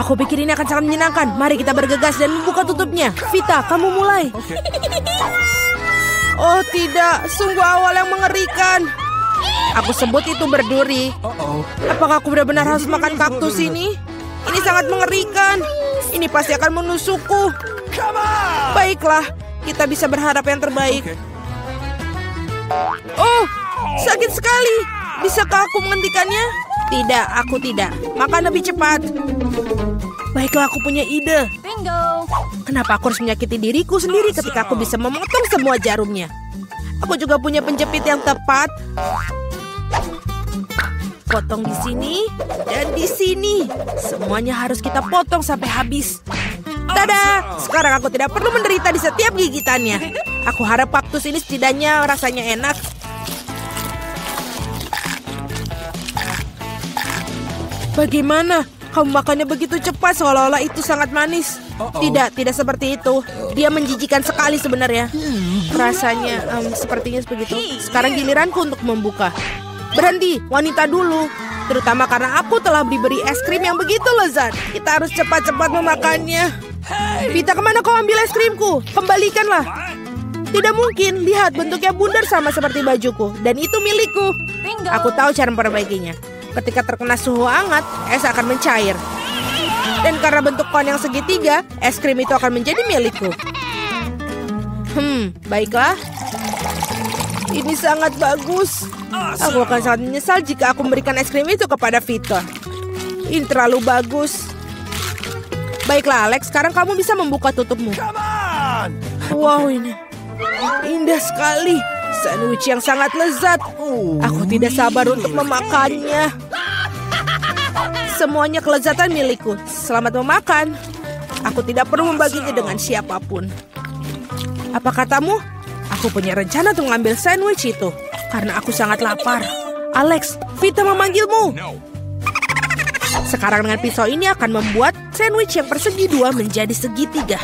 Aku pikir ini akan sangat menyenangkan. Mari kita bergegas dan membuka tutupnya. Vita, kamu mulai. Oh tidak, sungguh awal yang mengerikan. Aku sebut itu berduri. Apakah aku benar-benar harus makan kaktus ini? Ini sangat mengerikan. Ini pasti akan menusukku. Baiklah, kita bisa berharap yang terbaik. Oh, sakit sekali. Bisakah aku menghentikannya? Tidak, aku tidak. Makan lebih cepat. Baiklah, aku punya ide. Bingo. Kenapa aku harus menyakiti diriku sendiri ketika aku bisa memotong semua jarumnya? Aku juga punya penjepit yang tepat. Potong di sini dan di sini. Semuanya harus kita potong sampai habis. Tada! Sekarang aku tidak perlu menderita di setiap gigitannya. Aku harap kaktus ini setidaknya rasanya enak. Bagaimana? Kamu makannya begitu cepat seolah-olah itu sangat manis. Tidak seperti itu. Dia menjijikan sekali sebenarnya. Rasanya sepertinya begitu. Sekarang giliranku untuk membuka. Berhenti, wanita dulu. Terutama karena aku telah diberi es krim yang begitu lezat. Kita harus cepat-cepat memakannya. Vita, kemana kau ambil es krimku? Kembalikanlah. Tidak mungkin, lihat bentuknya bundar sama seperti bajuku. Dan itu milikku. Aku tahu cara memperbaikinya. Ketika terkena suhu hangat, es akan mencair. Dan karena bentuk kon yang segitiga, es krim itu akan menjadi milikku. Baiklah. Ini sangat bagus. Aku akan sangat menyesal jika aku memberikan es krim itu kepada Vita. Ini terlalu bagus. Baiklah, Alex. Sekarang kamu bisa membuka tutupmu. Wow, ini indah sekali. Sandwich yang sangat lezat. Aku tidak sabar untuk memakannya. Semuanya kelezatan milikku. Selamat memakan. Aku tidak perlu membaginya dengan siapapun. Apa katamu? Aku punya rencana untuk mengambil sandwich itu. Karena aku sangat lapar. Alex, Vita memanggilmu. Sekarang dengan pisau ini akan membuat sandwich yang persegi dua menjadi segitiga.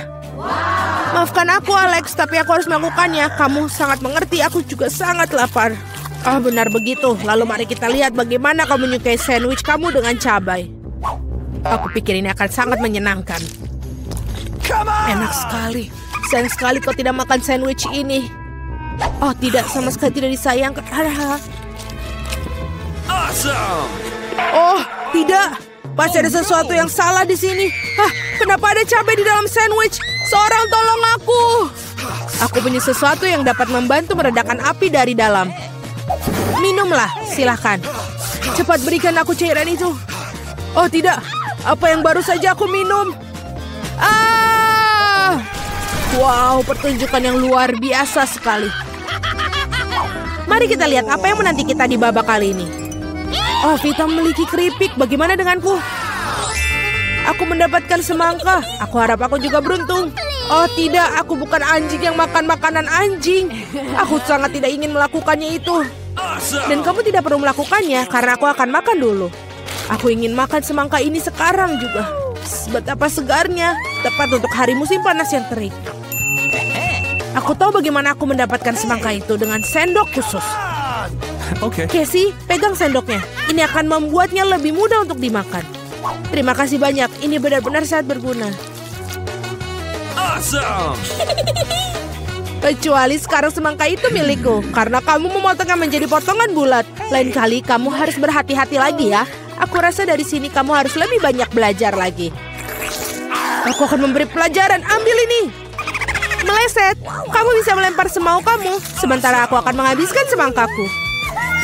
Maafkan aku, Alex, tapi aku harus melakukannya. Kamu sangat mengerti, aku juga sangat lapar. Benar begitu. Lalu mari kita lihat bagaimana kau menyukai sandwich kamu dengan cabai. Aku pikir ini akan sangat menyenangkan. Enak sekali. Sayang sekali kau tidak makan sandwich ini. Oh tidak, sama sekali tidak disayangkan. Oh tidak, pasti ada sesuatu yang salah di sini. Kenapa ada cabai di dalam sandwich? Seorang tolong aku. Aku punya sesuatu yang dapat membantu meredakan api dari dalam. Minumlah, silahkan. Cepat berikan aku cairan itu. Oh tidak, apa yang baru saja aku minum? Wow, pertunjukan yang luar biasa sekali. Mari kita lihat apa yang menanti kita di babak kali ini. Oh, Vita memiliki keripik. Bagaimana denganku? Aku mendapatkan semangka. Aku harap aku juga beruntung. Oh tidak, aku bukan anjing yang makan makanan anjing. Aku sangat tidak ingin melakukannya itu. Dan kamu tidak perlu melakukannya karena aku akan makan dulu. Aku ingin makan semangka ini sekarang juga. Betapa segarnya. Tepat untuk hari musim panas yang terik. Aku tahu bagaimana aku mendapatkan semangka itu dengan sendok khusus. Casey, pegang sendoknya. Ini akan membuatnya lebih mudah untuk dimakan. Terima kasih banyak. Ini benar-benar sangat berguna. Kecuali sekarang semangka itu milikku. Karena kamu memotongnya menjadi potongan bulat. Lain kali kamu harus berhati-hati lagi ya. Aku rasa dari sini kamu harus lebih banyak belajar lagi. Aku akan memberi pelajaran. Ambil ini. Meleset, kamu bisa melempar semau kamu. Sementara aku akan menghabiskan semangkaku.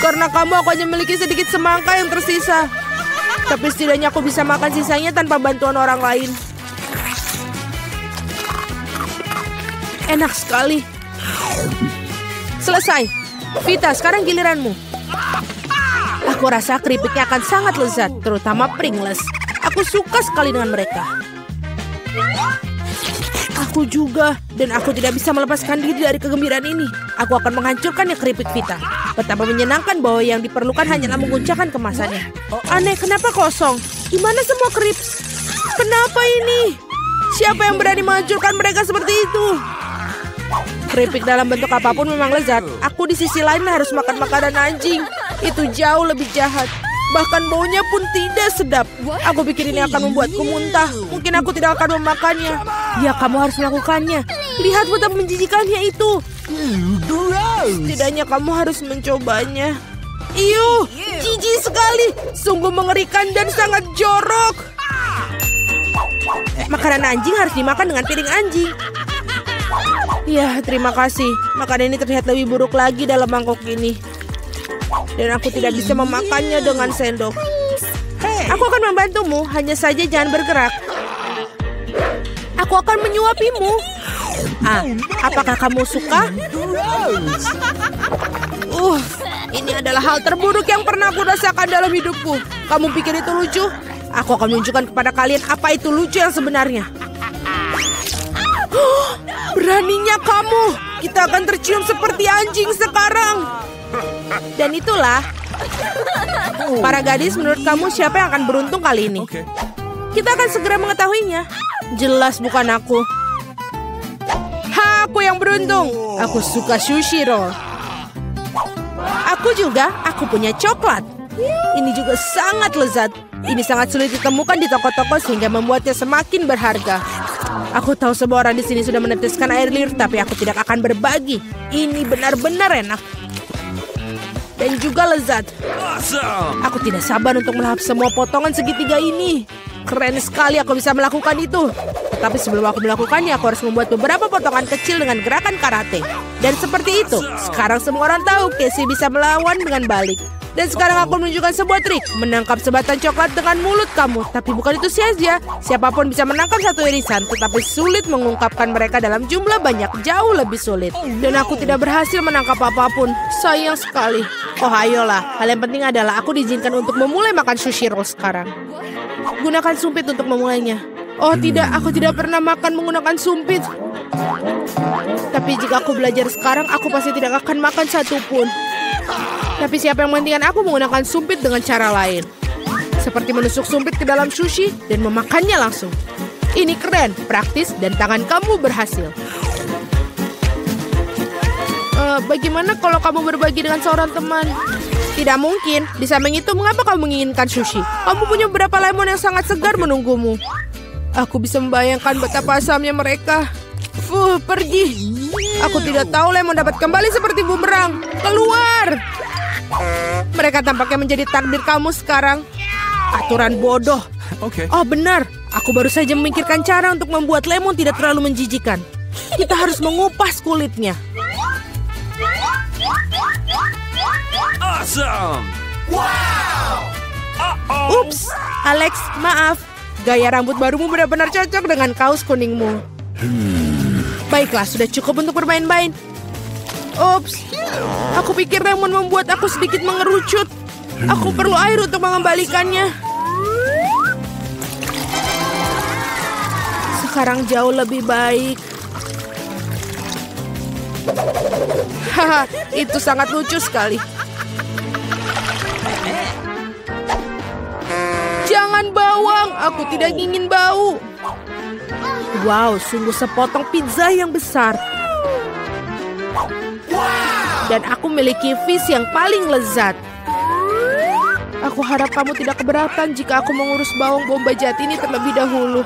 Karena kamu aku hanya memiliki sedikit semangka yang tersisa. Tapi setidaknya aku bisa makan sisanya tanpa bantuan orang lain. Enak sekali. Selesai. Vita, sekarang giliranmu. Aku rasa keripiknya akan sangat lezat, terutama Pringles. Aku suka sekali dengan mereka. Aku juga, dan aku tidak bisa melepaskan diri dari kegembiraan ini. Aku akan menghancurkan yang keripik Vita. Betapa menyenangkan bahwa yang diperlukan hanyalah menguncangkan kemasannya. Aneh, kenapa kosong? Di mana semua krips? Kenapa ini? Siapa yang berani menghancurkan mereka seperti itu? Keripik dalam bentuk apapun memang lezat. Aku di sisi lain harus makan makanan anjing. Itu jauh lebih jahat. Bahkan baunya pun tidak sedap. Aku pikir ini akan membuatku muntah. Mungkin aku tidak akan memakannya. Ya, kamu harus melakukannya. Lihat betapa menjijikannya itu. Setidaknya kamu harus mencobanya. Iuh, jijik sekali. Sungguh mengerikan dan sangat jorok. Makanan anjing harus dimakan dengan piring anjing. Ya, terima kasih. Makanan ini terlihat lebih buruk lagi dalam mangkok ini. Dan aku tidak bisa memakannya dengan sendok. Aku akan membantumu, hanya saja jangan bergerak. Aku akan menyuapimu. Apakah kamu suka? Ini adalah hal terburuk yang pernah aku rasakan dalam hidupku. Kamu pikir itu lucu? Aku akan menunjukkan kepada kalian apa itu lucu yang sebenarnya. Beraninya kamu. Kita akan tercium seperti anjing sekarang. Dan itulah. Para gadis, menurut kamu siapa yang akan beruntung kali ini? Kita akan segera mengetahuinya. Jelas bukan aku. Aku yang beruntung. Aku suka sushi roll. Aku juga, aku punya coklat. Ini juga sangat lezat. Ini sangat sulit ditemukan di toko-toko sehingga membuatnya semakin berharga. Aku tahu semua orang di sini sudah meneteskan air liur, tapi aku tidak akan berbagi. Ini benar-benar enak. Dan juga lezat. Aku tidak sabar untuk melahap semua potongan segitiga ini. Keren sekali aku bisa melakukan itu. Tetapi sebelum aku melakukannya, aku harus membuat beberapa potongan kecil dengan gerakan karate. Dan seperti itu, sekarang semua orang tahu Casey bisa melawan dengan balik. Dan sekarang aku menunjukkan sebuah trik. Menangkap sebatang coklat dengan mulut kamu. Tapi bukan itu sia-sia. Siapapun bisa menangkap satu irisan. Tetapi sulit mengungkapkan mereka dalam jumlah banyak. Jauh lebih sulit. Dan aku tidak berhasil menangkap apapun. Sayang sekali. Oh ayolah. Hal yang penting adalah aku diizinkan untuk memulai makan sushi roll sekarang. Gunakan sumpit untuk memulainya. Oh tidak, aku tidak pernah makan menggunakan sumpit. Tapi jika aku belajar sekarang, aku pasti tidak akan makan satupun. Tapi siapa yang menghentikan aku menggunakan sumpit dengan cara lain. Seperti menusuk sumpit ke dalam sushi dan memakannya langsung. Ini keren, praktis, dan tangan kamu berhasil. Bagaimana kalau kamu berbagi dengan seorang teman? Tidak mungkin. Di samping itu, mengapa kamu menginginkan sushi? Kamu punya beberapa lemon yang sangat segar menunggumu. Aku bisa membayangkan betapa asamnya mereka. Pergi. Aku tidak tahu lemon dapat kembali seperti bumerang. Keluar. Mereka tampaknya menjadi takdir kamu sekarang. Aturan bodoh. Oh benar. Aku baru saja memikirkan cara untuk membuat lemon tidak terlalu menjijikan. Kita harus mengupas kulitnya. Awesome! Wow! Ups, Alex, maaf. Gaya rambut barumu benar-benar cocok dengan kaos kuningmu. Baiklah, sudah cukup untuk bermain-main. Ups, aku pikir lemon membuat aku sedikit mengerucut. Aku perlu air untuk mengembalikannya. Sekarang jauh lebih baik. Haha, itu sangat lucu sekali. Jangan bawang, aku tidak ingin bau. Wow, sungguh sepotong pizza yang besar. Dan aku memiliki fish yang paling lezat. Aku harap kamu tidak keberatan jika aku mengurus bawang bombay jati ini terlebih dahulu.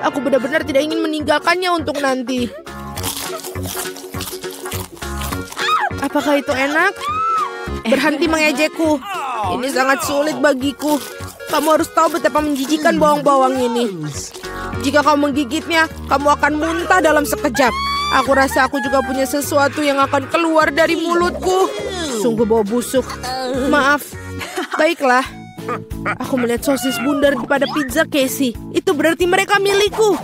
Aku benar-benar tidak ingin meninggalkannya untuk nanti. Apakah itu enak? Berhenti mengejekku. Ini sangat sulit bagiku. Kamu harus tahu betapa menjijikan bawang-bawang ini. Jika kamu menggigitnya, kamu akan muntah dalam sekejap. Aku rasa aku juga punya sesuatu yang akan keluar dari mulutku. Sungguh bau busuk. Maaf. Baiklah. Aku melihat sosis bundar pada pizza Casey. Itu berarti mereka milikku.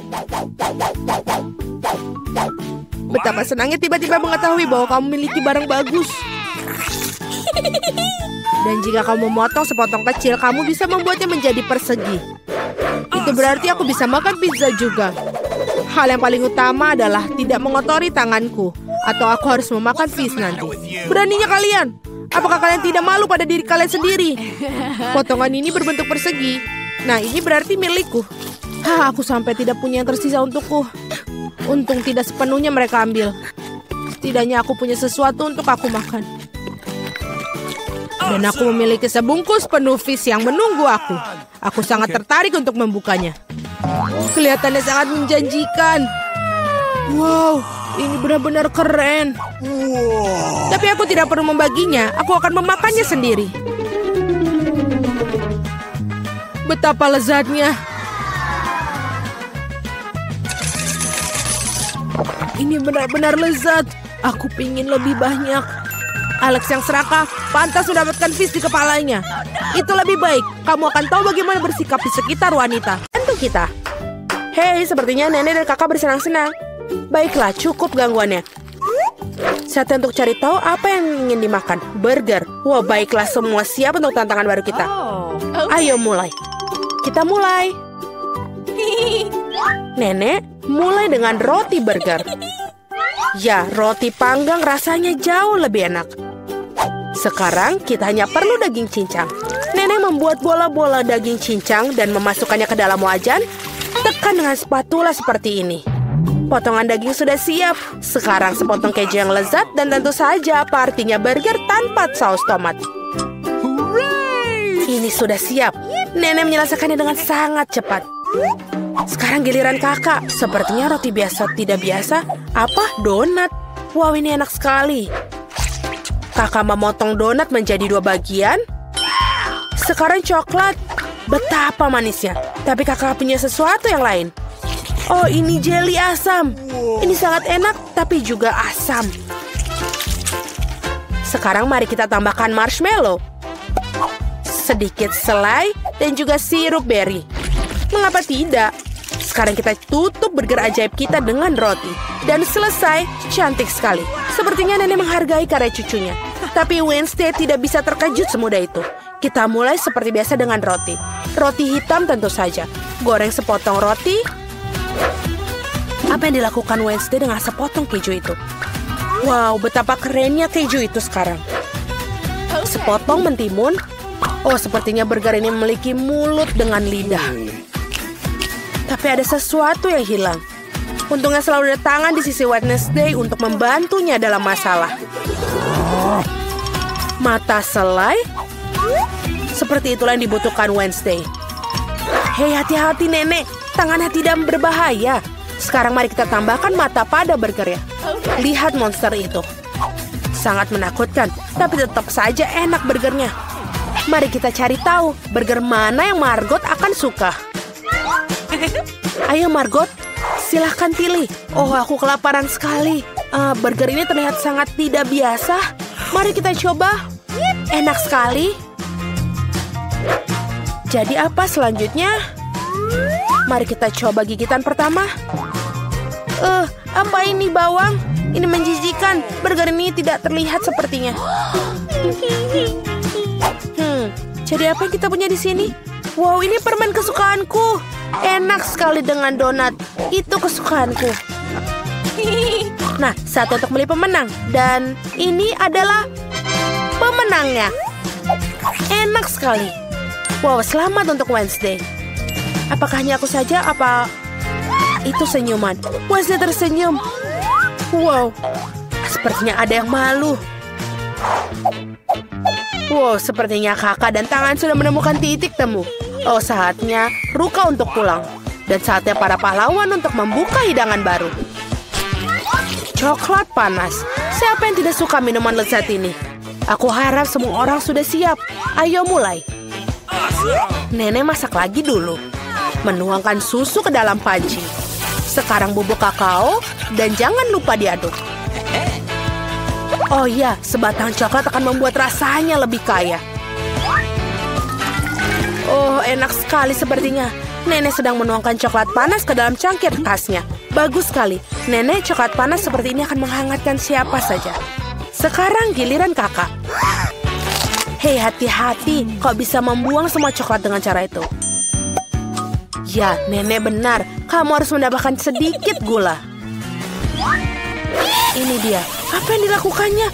Betapa senangnya tiba-tiba mengetahui bahwa kamu memiliki barang bagus. Dan jika kamu memotong sepotong kecil, kamu bisa membuatnya menjadi persegi. Itu berarti aku bisa makan pizza juga. Hal yang paling utama adalah tidak mengotori tanganku. Atau aku harus memakan fish nanti. Beraninya kalian. Apakah kalian tidak malu pada diri kalian sendiri? Potongan ini berbentuk persegi. Nah, ini berarti milikku. Aku sampai tidak punya yang tersisa untukku. Untung tidak sepenuhnya mereka ambil. Setidaknya aku punya sesuatu untuk aku makan. Dan aku memiliki sebungkus penuh fish yang menunggu aku. Aku sangat tertarik untuk membukanya. Kelihatannya sangat menjanjikan. Wow, ini benar-benar keren. Tapi aku tidak perlu membaginya. Aku akan memakannya sendiri. Betapa lezatnya. Ini benar-benar lezat. Aku pingin lebih banyak. Alex yang serakah pantas mendapatkan fish di kepalanya. Itu lebih baik. Kamu akan tahu bagaimana bersikap di sekitar wanita. Tentu kita. Hei, sepertinya nenek dan kakak bersenang-senang. Baiklah, cukup gangguannya. Saatnya untuk cari tahu apa yang ingin dimakan. Burger. Wah, baiklah, semua siap untuk tantangan baru kita. Ayo mulai. Kita mulai. Nenek mulai dengan roti burger. Ya, roti panggang rasanya jauh lebih enak. Sekarang kita hanya perlu daging cincang. Nenek membuat bola-bola daging cincang dan memasukkannya ke dalam wajan. Tekan dengan spatula seperti ini. Potongan daging sudah siap. Sekarang sepotong keju yang lezat dan tentu saja apa artinya burger tanpa saus tomat. Ini sudah siap. Nenek menyelesaikannya dengan sangat cepat. Sekarang giliran kakak. Sepertinya roti biasa tidak biasa. Apa? Donat. Wow, ini enak sekali. Kakak memotong donat menjadi 2 bagian. Sekarang coklat. Betapa manisnya. Tapi kakak punya sesuatu yang lain. Oh, ini jelly asam. Ini sangat enak, tapi juga asam. Sekarang mari kita tambahkan marshmallow. Sedikit selai dan juga sirup berry. Mengapa tidak? Sekarang kita tutup burger ajaib kita dengan roti. Dan selesai, cantik sekali. Sepertinya nenek menghargai karya cucunya. Tapi Wednesday tidak bisa terkejut semudah itu. Kita mulai seperti biasa dengan roti. Roti hitam tentu saja. Goreng sepotong roti. Apa yang dilakukan Wednesday dengan sepotong keju itu? Wow, betapa kerennya keju itu sekarang. Sepotong mentimun. Oh, sepertinya burger ini memiliki mulut dengan lidah. Tapi ada sesuatu yang hilang. Untungnya selalu ada tangan di sisi Wednesday untuk membantunya dalam masalah. Mata selai. Seperti itulah yang dibutuhkan Wednesday. Hei, hati-hati nenek. Tangannya tidak berbahaya. Sekarang mari kita tambahkan mata pada burgernya. Lihat monster itu. Sangat menakutkan, tapi tetap saja enak burgernya. Mari kita cari tahu burger mana yang Margot akan suka. Ayo Margot, silahkan pilih. Oh, aku kelaparan sekali. Burger ini terlihat sangat tidak biasa. Mari kita coba. Enak sekali. Jadi apa selanjutnya? Mari kita coba gigitan pertama. Apa ini bawang? Ini menjijikan. Burger ini tidak terlihat sepertinya. Jadi apa yang kita punya di sini? Wow, ini permen kesukaanku. Enak sekali dengan donat. Itu kesukaanku. Nah, satu untuk milih pemenang. Dan ini adalah pemenangnya. Enak sekali. Wow, selamat untuk Wednesday. Apakah hanya aku saja? Apa itu senyuman? Wednesday tersenyum. Wow, sepertinya ada yang malu. Wow, sepertinya kakak dan tangan sudah menemukan titik temu. Oh, saatnya Ruka untuk pulang. Dan saatnya para pahlawan untuk membuka hidangan baru. Coklat panas. Siapa yang tidak suka minuman lezat ini? Aku harap semua orang sudah siap. Ayo mulai. Nenek masak lagi dulu. Menuangkan susu ke dalam panci. Sekarang bubuk kakao. Dan jangan lupa diaduk. Oh iya, sebatang coklat akan membuat rasanya lebih kaya. Oh, enak sekali sepertinya. Nenek sedang menuangkan coklat panas ke dalam cangkir khasnya. Bagus sekali. Nenek, coklat panas seperti ini akan menghangatkan siapa saja. Sekarang giliran kakak. Hei, hati-hati. Kau bisa membuang semua coklat dengan cara itu. Ya, nenek benar. Kamu harus mendapatkan sedikit gula. Ini dia. Apa yang dilakukannya?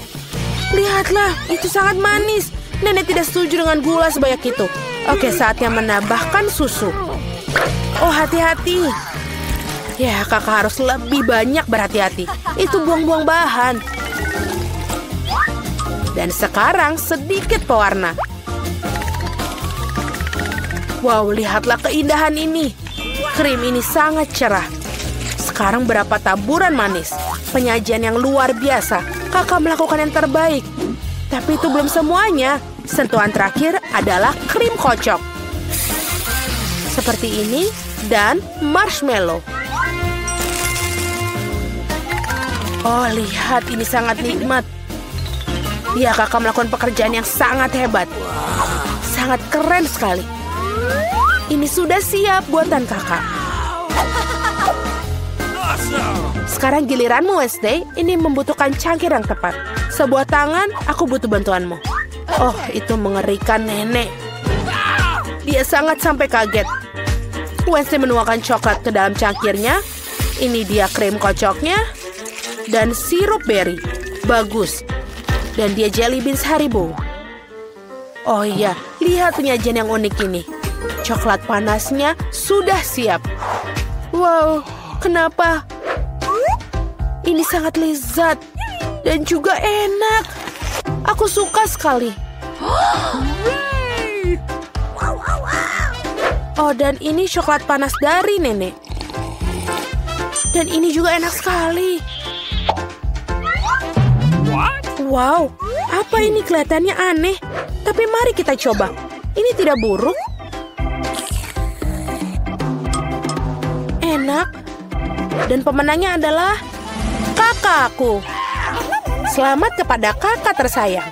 Lihatlah, itu sangat manis. Nenek tidak setuju dengan gula sebanyak itu. Oke, saatnya menambahkan susu. Oh, hati-hati. Ya, kakak harus lebih banyak berhati-hati. Itu buang-buang bahan. Dan sekarang sedikit pewarna. Wow, lihatlah keindahan ini. Krim ini sangat cerah. Sekarang berapa taburan manis. Penyajian yang luar biasa. Kakak melakukan yang terbaik. Tapi itu belum semuanya. Sentuhan terakhir adalah krim kocok. Seperti ini dan marshmallow. Oh, lihat ini sangat nikmat. Ya, kakak melakukan pekerjaan yang sangat hebat. Sangat keren sekali. Ini sudah siap buatan kakak. Sekarang giliranmu, Wednesday. Ini membutuhkan cangkir yang tepat. Sebuah tangan, aku butuh bantuanmu. Oh, itu mengerikan, nenek. Dia sangat sampai kaget. Wednesday menuangkan coklat ke dalam cangkirnya. Ini dia krim kocoknya. Dan sirup berry. Bagus. Dan dia jelly beans Haribo. Oh iya, lihat penyajian yang unik ini. Coklat panasnya sudah siap. Wow, kenapa? Ini sangat lezat. Dan juga enak. Aku suka sekali. Oh, dan ini coklat panas dari nenek. Dan ini juga enak sekali. Wow, apa ini kelihatannya aneh. Tapi mari kita coba. Ini tidak buruk. Enak. Dan pemenangnya adalah kakakku. Selamat kepada kakak tersayang.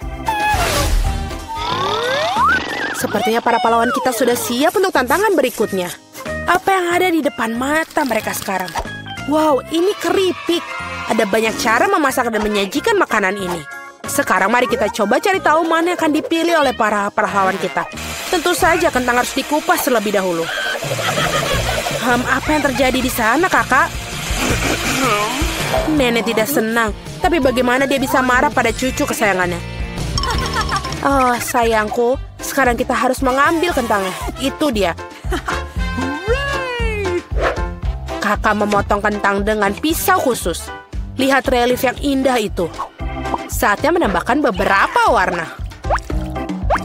Sepertinya para pahlawan kita sudah siap untuk tantangan berikutnya. Apa yang ada di depan mata mereka sekarang? Wow, ini keripik. Ada banyak cara memasak dan menyajikan makanan ini. Sekarang mari kita coba cari tahu mana yang akan dipilih oleh para pahlawan kita. Tentu saja kentang harus dikupas terlebih dahulu. Apa yang terjadi di sana, kakak? Nenek tidak senang. Tapi bagaimana dia bisa marah pada cucu kesayangannya? Oh, sayangku. Sekarang kita harus mengambil kentangnya. Itu dia. Kakak memotong kentang dengan pisau khusus. Lihat relief yang indah itu. Saatnya menambahkan beberapa warna.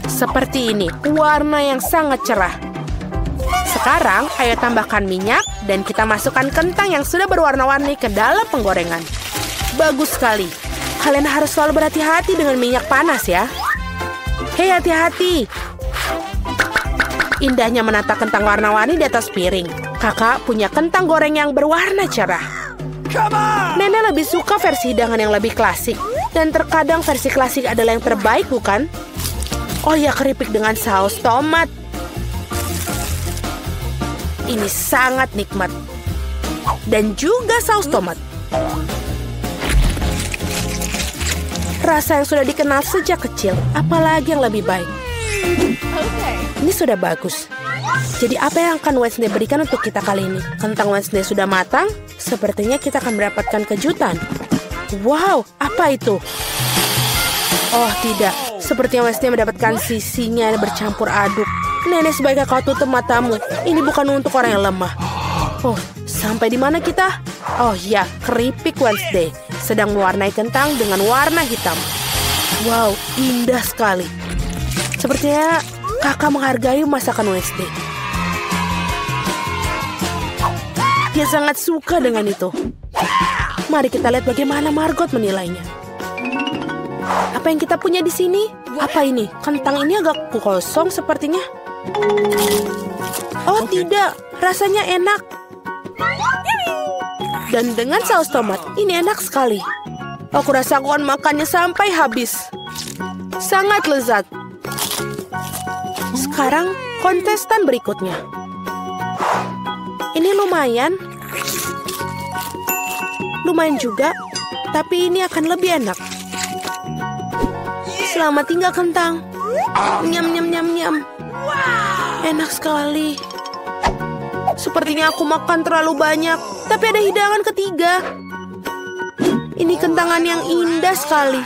Seperti ini, warna yang sangat cerah. Sekarang, ayo tambahkan minyak dan kita masukkan kentang yang sudah berwarna-warni ke dalam penggorengan. Bagus sekali. Kalian harus selalu berhati-hati dengan minyak panas ya. Hei, hati-hati. Indahnya menata kentang warna-warni di atas piring. Kakak punya kentang goreng yang berwarna cerah. Nenek lebih suka versi hidangan yang lebih klasik. Dan terkadang versi klasik adalah yang terbaik, bukan? Oh ya, keripik dengan saus tomat. Ini sangat nikmat. Dan juga saus tomat. Rasa yang sudah dikenal sejak kecil. Apalagi yang lebih baik. Ini sudah bagus. Jadi apa yang akan Wednesday berikan untuk kita kali ini? Kentang Wednesday sudah matang. Sepertinya kita akan mendapatkan kejutan. Wow, apa itu? Oh, tidak. Sepertinya Wednesday mendapatkan sisinya bercampur aduk. Nenek, sebaiknya kau tutup matamu. Ini bukan untuk orang yang lemah. Oh, sampai di mana kita? Oh ya, keripik Wednesday sedang mewarnai kentang dengan warna hitam. Wow, indah sekali. Sepertinya kakak menghargai masakan Wednesday. Dia sangat suka dengan itu. Mari kita lihat bagaimana Margot menilainya. Apa yang kita punya di sini? Apa ini? Kentang ini agak kosong sepertinya. Oh tidak, rasanya enak. Dan dengan saus tomat, ini enak sekali. Aku rasa aku akan makannya sampai habis. Sangat lezat. Sekarang kontestan berikutnya. Ini lumayan. Lumayan juga, tapi ini akan lebih enak. Selamat tinggal kentang. Nyam nyam nyam nyam. Enak sekali. Sepertinya aku makan terlalu banyak, tapi ada hidangan ketiga. Ini kentangan yang indah sekali.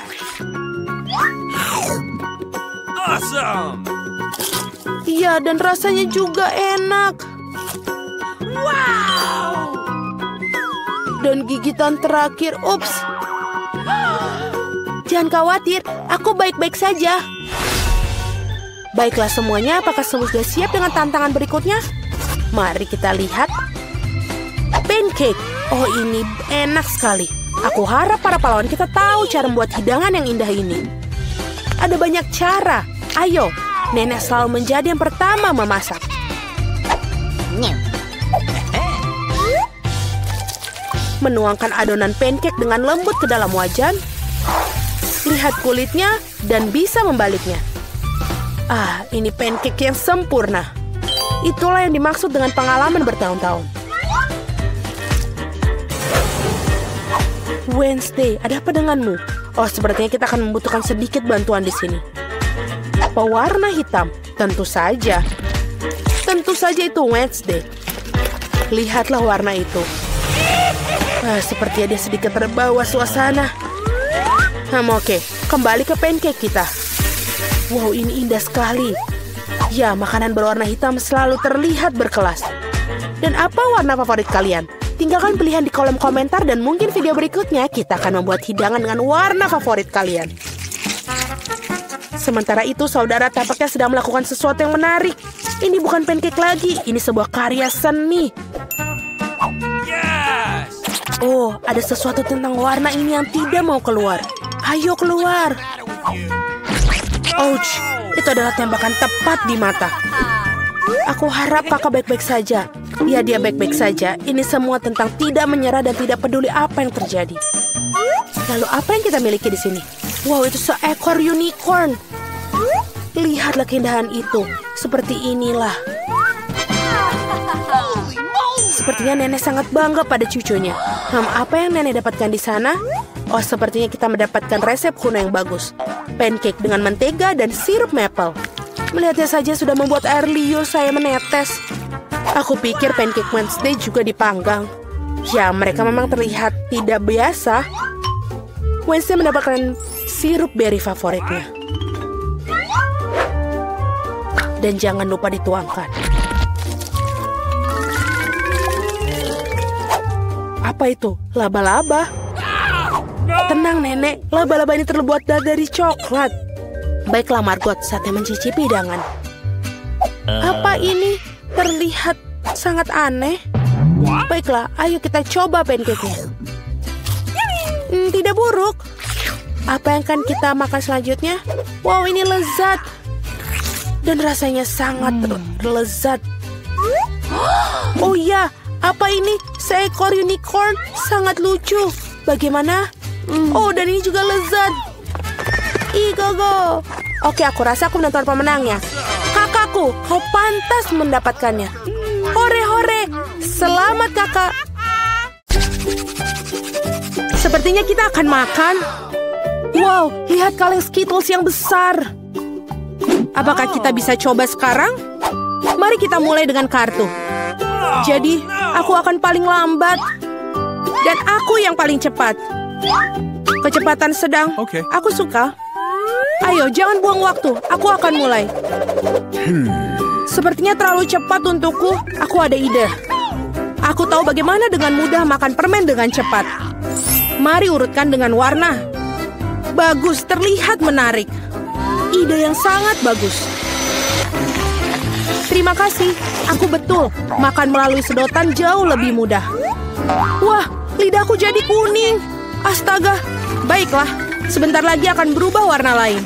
Awesome! Iya, dan rasanya juga enak. Wow! Dan gigitan terakhir, ups. Jangan khawatir, aku baik-baik saja. Baiklah semuanya, apakah semua sudah siap dengan tantangan berikutnya? Mari kita lihat. Pancake. Oh, ini enak sekali. Aku harap para pahlawan kita tahu cara membuat hidangan yang indah ini. Ada banyak cara. Ayo, nenek selalu menjadi yang pertama memasak. Menuangkan adonan pancake dengan lembut ke dalam wajan. Lihat kulitnya dan bisa membaliknya. Ah, ini pancake yang sempurna. Itulah yang dimaksud dengan pengalaman bertahun-tahun. Wednesday, ada apa denganmu? Oh, sepertinya kita akan membutuhkan sedikit bantuan di sini. Pewarna hitam, tentu saja. Tentu saja itu Wednesday. Lihatlah warna itu. Sepertinya dia sedikit terbawa suasana. Oke, kembali ke pancake kita. Wow, ini indah sekali. Ya, makanan berwarna hitam selalu terlihat berkelas. Dan apa warna favorit kalian? Tinggalkan pilihan di kolom komentar dan mungkin video berikutnya kita akan membuat hidangan dengan warna favorit kalian. Sementara itu, saudara tampaknya sedang melakukan sesuatu yang menarik. Ini bukan pancake lagi, ini sebuah karya seni. Yes! Oh, ada sesuatu tentang warna ini yang tidak mau keluar. Ayo keluar. Ouch, itu adalah tembakan tepat di mata. Aku harap kakak baik-baik saja. Ya, dia baik-baik saja. Ini semua tentang tidak menyerah dan tidak peduli apa yang terjadi. Lalu apa yang kita miliki di sini? Wow, itu seekor unicorn. Lihatlah keindahan itu. Seperti inilah. Sepertinya nenek sangat bangga pada cucunya. Apa yang nenek dapatkan di sana? Oh, sepertinya kita mendapatkan resep kuno yang bagus. Pancake dengan mentega dan sirup maple. Melihatnya saja sudah membuat air liur saya menetes. Aku pikir pancake Wednesday juga dipanggang. Ya, mereka memang terlihat tidak biasa. Wednesday mendapatkan sirup berry favoritnya. Dan jangan lupa dituangkan. Apa itu? Laba-laba? Tenang, nenek. Laba-laba ini terbuat dari coklat. Baiklah, Margot, saatnya mencicipi hidangan. Apa ini? Terlihat sangat aneh. Baiklah, ayo kita coba pancake-nya. Tidak buruk. Apa yang akan kita makan selanjutnya? Wow, ini lezat. Dan rasanya sangat lezat. Oh iya, apa ini? Seekor unicorn sangat lucu. Bagaimana? Oh, dan ini juga lezat. Go. Oke, aku rasa aku menonton pemenangnya. Kakakku, kau pantas mendapatkannya. Hore. Selamat, kakak. Sepertinya kita akan makan. Wow, lihat kaleng Skittles yang besar. Apakah kita bisa coba sekarang? Mari kita mulai dengan kartu. Jadi, aku akan paling lambat. Dan aku yang paling cepat. Kecepatan sedang. Oke. Aku suka. Ayo, jangan buang waktu. Aku akan mulai. Sepertinya terlalu cepat untukku. Aku ada ide. Aku tahu bagaimana dengan mudah makan permen dengan cepat. Mari urutkan dengan warna. Bagus, terlihat menarik. Ide yang sangat bagus. Terima kasih. Aku betul. Makan melalui sedotan jauh lebih mudah. Wah, lidahku jadi kuning. Astaga. Baiklah, sebentar lagi akan berubah warna lain.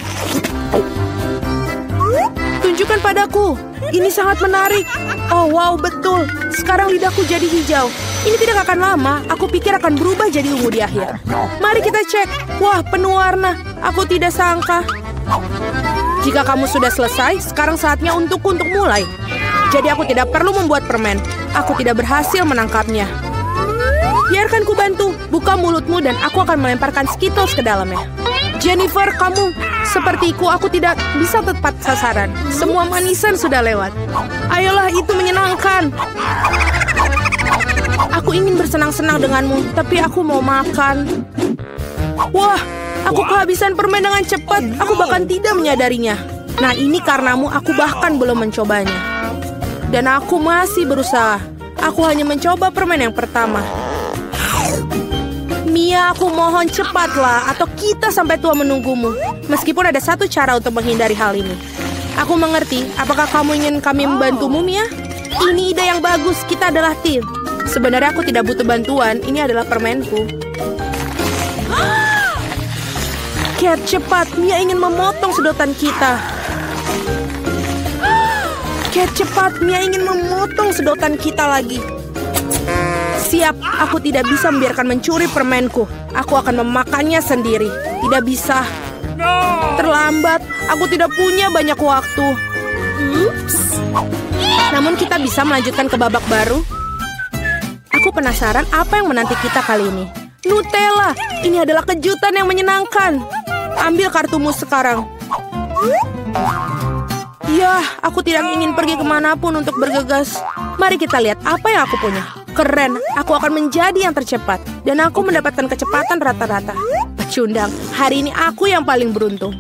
Tunjukkan padaku. Ini sangat menarik. Oh, wow, betul. Sekarang lidahku jadi hijau. Ini tidak akan lama. Aku pikir akan berubah jadi ungu di akhir. Mari kita cek. Wah, penuh warna. Aku tidak sangka. Jika kamu sudah selesai, sekarang saatnya untukku untuk mulai. Jadi aku tidak perlu membuat permen. Aku tidak berhasil menangkapnya. Biarkan ku bantu. Buka mulutmu dan aku akan melemparkan Skittles ke dalamnya. Jennifer, kamu sepertiku, aku tidak bisa tepat sasaran. Semua manisan sudah lewat. Ayolah, itu menyenangkan. Aku ingin bersenang-senang denganmu, tapi aku mau makan. Wah, aku kehabisan permen dengan cepat. Aku bahkan tidak menyadarinya. Nah, ini karenamu aku bahkan belum mencobanya. Dan aku masih berusaha. Aku hanya mencoba permen yang pertama. Mia, aku mohon cepatlah, atau kita sampai tua menunggumu. Meskipun ada satu cara untuk menghindari hal ini. Aku mengerti. Apakah kamu ingin kami membantumu, Mia? Ini ide yang bagus. Kita adalah tim. Sebenarnya aku tidak butuh bantuan. Ini adalah permenku. Cat, cepat. Mia ingin memotong sedotan kita. Cat, cepat. Mia ingin memotong sedotan kita lagi. Siap, aku tidak bisa membiarkan mencuri permenku. Aku akan memakannya sendiri. Tidak bisa. Terlambat, aku tidak punya banyak waktu. Namun kita bisa melanjutkan ke babak baru. Aku penasaran apa yang menanti kita kali ini. Nutella, ini adalah kejutan yang menyenangkan. Ambil kartumu sekarang. Ya, aku tidak ingin pergi kemanapun untuk bergegas. Mari kita lihat apa yang aku punya. Keren, aku akan menjadi yang tercepat. Dan aku mendapatkan kecepatan rata-rata. Pecundang, hari ini aku yang paling beruntung.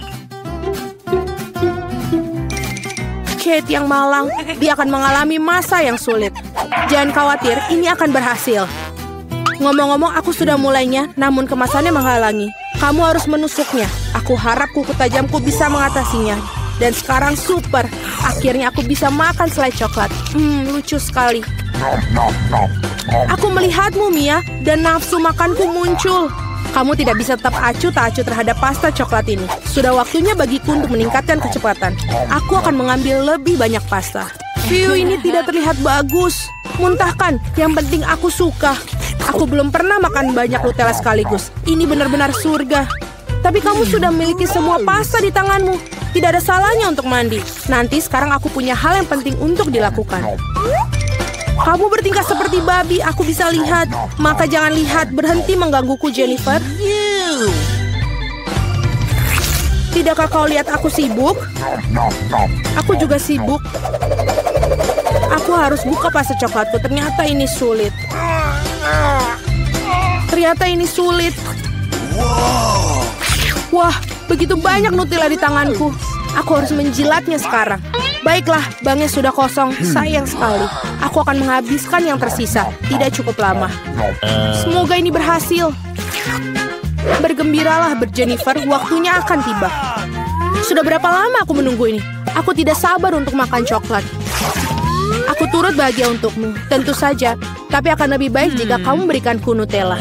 Kate yang malang, dia akan mengalami masa yang sulit. Jangan khawatir, ini akan berhasil. Ngomong-ngomong, aku sudah mulainya, namun kemasannya menghalangi. Kamu harus menusuknya. Aku harap kuku tajamku bisa mengatasinya. Dan sekarang super. Akhirnya aku bisa makan selai coklat. Lucu sekali. Aku melihatmu, Mia, dan nafsu makanku muncul. Kamu tidak bisa tetap acuh tak acuh terhadap pasta coklat ini. Sudah waktunya bagiku untuk meningkatkan kecepatan. Aku akan mengambil lebih banyak pasta. View ini tidak terlihat bagus. Muntahkan, yang penting aku suka. Aku belum pernah makan banyak Nutella sekaligus. Ini benar-benar surga. Tapi kamu sudah memiliki semua pasta di tanganmu. Tidak ada salahnya untuk mandi. Nanti sekarang aku punya hal yang penting untuk dilakukan. Kamu bertingkah seperti babi, aku bisa lihat. Maka jangan lihat, berhenti menggangguku, Jennifer. Tidakkah kau lihat aku sibuk? Aku juga sibuk. Aku harus buka pasta coklatku, ternyata ini sulit. Wah, begitu banyak Nutella di tanganku. Aku harus menjilatnya sekarang. Baiklah, banknya sudah kosong. Sayang sekali. Aku akan menghabiskan yang tersisa. Tidak cukup lama. Semoga ini berhasil. Bergembiralah, Jennifer. Waktunya akan tiba. Sudah berapa lama aku menunggu ini? Aku tidak sabar untuk makan coklat. Aku turut bahagia untukmu. Tentu saja. Tapi akan lebih baik jika kamu berikanku Nutella.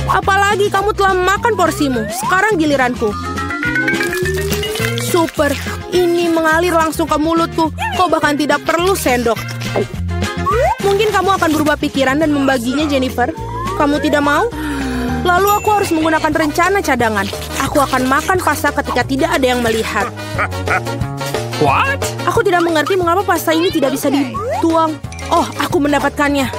Apalagi kamu telah makan porsimu. Sekarang giliranku. Super. Ini mengalir langsung ke mulutku. Kau bahkan tidak perlu sendok. Mungkin kamu akan berubah pikiran dan membaginya, Jennifer. Kamu tidak mau? Lalu aku harus menggunakan rencana cadangan. Aku akan makan pasta ketika tidak ada yang melihat. What? Aku tidak mengerti mengapa pasta ini tidak bisa dituang. Oh, aku mendapatkannya.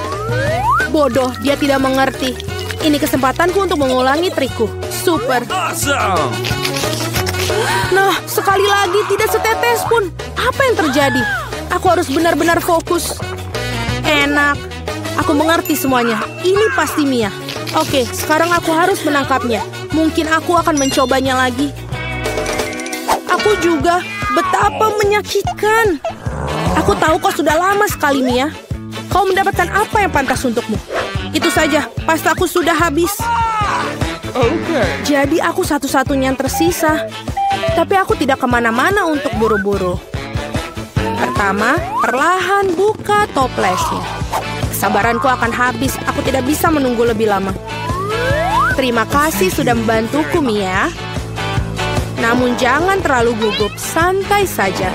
Bodoh, dia tidak mengerti. Ini kesempatanku untuk mengulangi trikku. Super. Awesome! Nah, sekali lagi tidak setetes pun. Apa yang terjadi? Aku harus benar-benar fokus. Enak. Aku mengerti semuanya. Ini pasti Mia. Oke, sekarang aku harus menangkapnya. Mungkin aku akan mencobanya lagi. Aku juga. Betapa menyakitkan. Aku tahu kau sudah lama sekali, Mia. Kau mendapatkan apa yang pantas untukmu. Itu saja, pastaku sudah habis. Jadi aku satu-satunya yang tersisa. Tapi aku tidak kemana-mana untuk buru-buru. Pertama, perlahan buka toplesnya. Kesabaranku akan habis. Aku tidak bisa menunggu lebih lama. Terima kasih sudah membantuku, Mia. Namun jangan terlalu gugup, santai saja.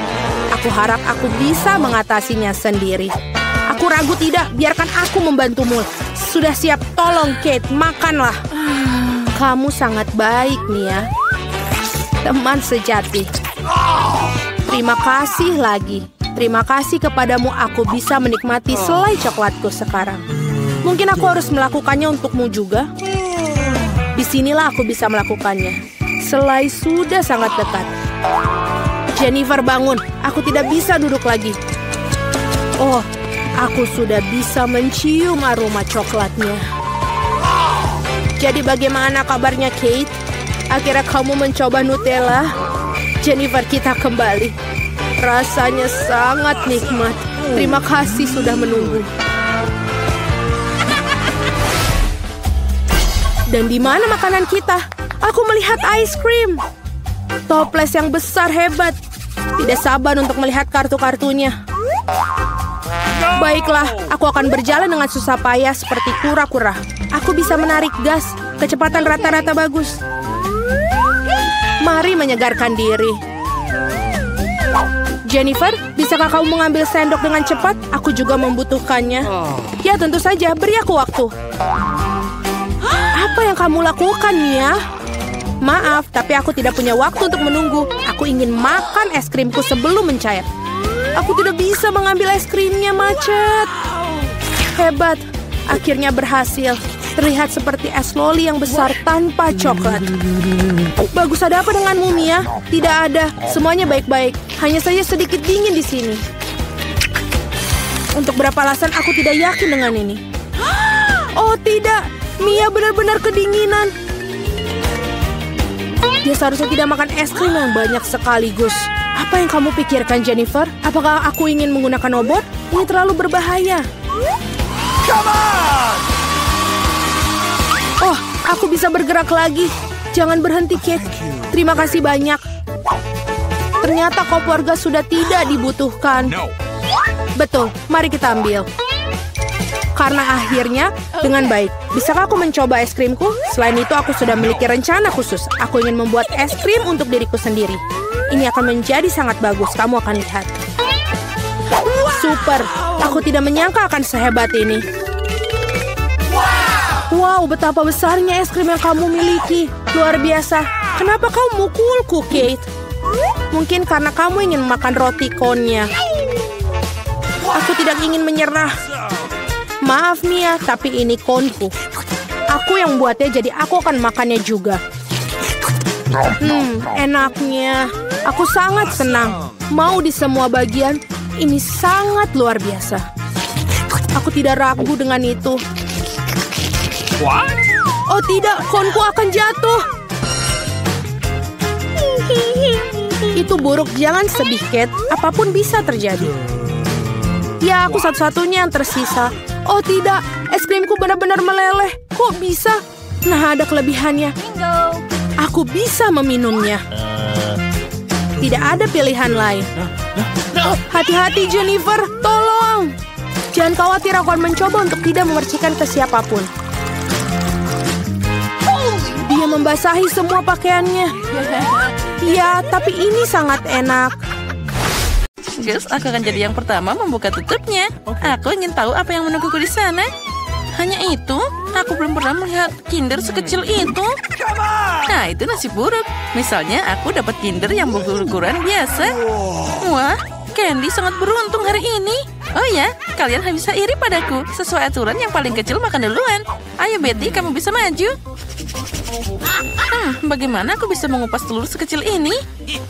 Aku harap aku bisa mengatasinya sendiri. Aku ragu tidak, biarkan aku membantumu. Sudah siap, tolong Kate, makanlah. Kamu sangat baik, Mia. Teman sejati. Terima kasih lagi. Terima kasih kepadamu aku bisa menikmati selai coklatku sekarang. Mungkin aku harus melakukannya untukmu juga. Disinilah aku bisa melakukannya. Selai sudah sangat dekat. Jennifer, bangun. Aku tidak bisa duduk lagi. Oh, aku sudah bisa mencium aroma coklatnya. Jadi bagaimana kabarnya, Kate? Akhirnya kamu mencoba Nutella? Jennifer, kita kembali. Rasanya sangat nikmat. Terima kasih sudah menunggu. Dan di mana makanan kita? Aku melihat ice cream. Toples yang besar hebat. Tidak sabar untuk melihat kartu-kartunya. Baiklah, aku akan berjalan dengan susah payah seperti kura-kura. Aku bisa menarik gas. Kecepatan rata-rata bagus. Mari menyegarkan diri. Jennifer, bisakah kamu mengambil sendok dengan cepat? Aku juga membutuhkannya. Ya, tentu saja. Beri aku waktu. Apa yang kamu lakukan, Mia? Maaf, tapi aku tidak punya waktu untuk menunggu. Aku ingin makan es krimku sebelum mencair. Aku tidak bisa mengambil es krimnya, macet. Hebat. Akhirnya berhasil. Terlihat seperti es loli yang besar tanpa coklat. Bagus, ada apa denganmu, Mia? Tidak ada. Semuanya baik-baik. Hanya saja sedikit dingin di sini. Untuk berapa alasan aku tidak yakin dengan ini. Oh tidak, Mia benar-benar kedinginan. Dia seharusnya tidak makan es krim yang banyak sekaligus. Apa yang kamu pikirkan, Jennifer? Apakah aku ingin menggunakan obat? Ini terlalu berbahaya. Come on! Oh, aku bisa bergerak lagi. Jangan berhenti, Kate. Terima kasih banyak. Ternyata kompor gas sudah tidak dibutuhkan. No. Betul, mari kita ambil. Karena akhirnya, dengan baik. Bisakah aku mencoba es krimku? Selain itu, aku sudah memiliki rencana khusus. Aku ingin membuat es krim untuk diriku sendiri. Ini akan menjadi sangat bagus, kamu akan lihat. Super, aku tidak menyangka akan sehebat ini. Wow, betapa besarnya es krim yang kamu miliki. Luar biasa. Kenapa kau mukulku, Kate? Mungkin karena kamu ingin makan roti konnya. Aku tidak ingin menyerah. Maaf, Mia, tapi ini konku. Aku yang buatnya, jadi aku akan makannya juga. Enaknya. Aku sangat senang. Mau di semua bagian. Ini sangat luar biasa. Aku tidak ragu dengan itu. What? Oh tidak, konku akan jatuh. Itu buruk, jangan sedih, Kate. Apapun bisa terjadi. Ya, aku satu-satunya yang tersisa. Oh tidak, es krimku benar-benar meleleh. Kok bisa? Nah, ada kelebihannya. Aku bisa meminumnya. Tidak ada pilihan lain. Hati-hati, Jennifer. Tolong. Jangan khawatir, aku akan mencoba untuk tidak memercikan ke siapapun. Dia membasahi semua pakaiannya. Ya, tapi ini sangat enak. Gus, aku akan jadi yang pertama membuka tutupnya. Aku ingin tahu apa yang menungguku di sana. Hanya itu, aku belum pernah melihat Kinder sekecil itu. Nah, itu nasib buruk. Misalnya, aku dapat Kinder yang berukuran biasa. Wah, Candy sangat beruntung hari ini. Oh ya, kalian bisa iri padaku. Sesuai aturan yang paling kecil makan duluan. Ayo Betty, kamu bisa maju. Bagaimana aku bisa mengupas telur sekecil ini?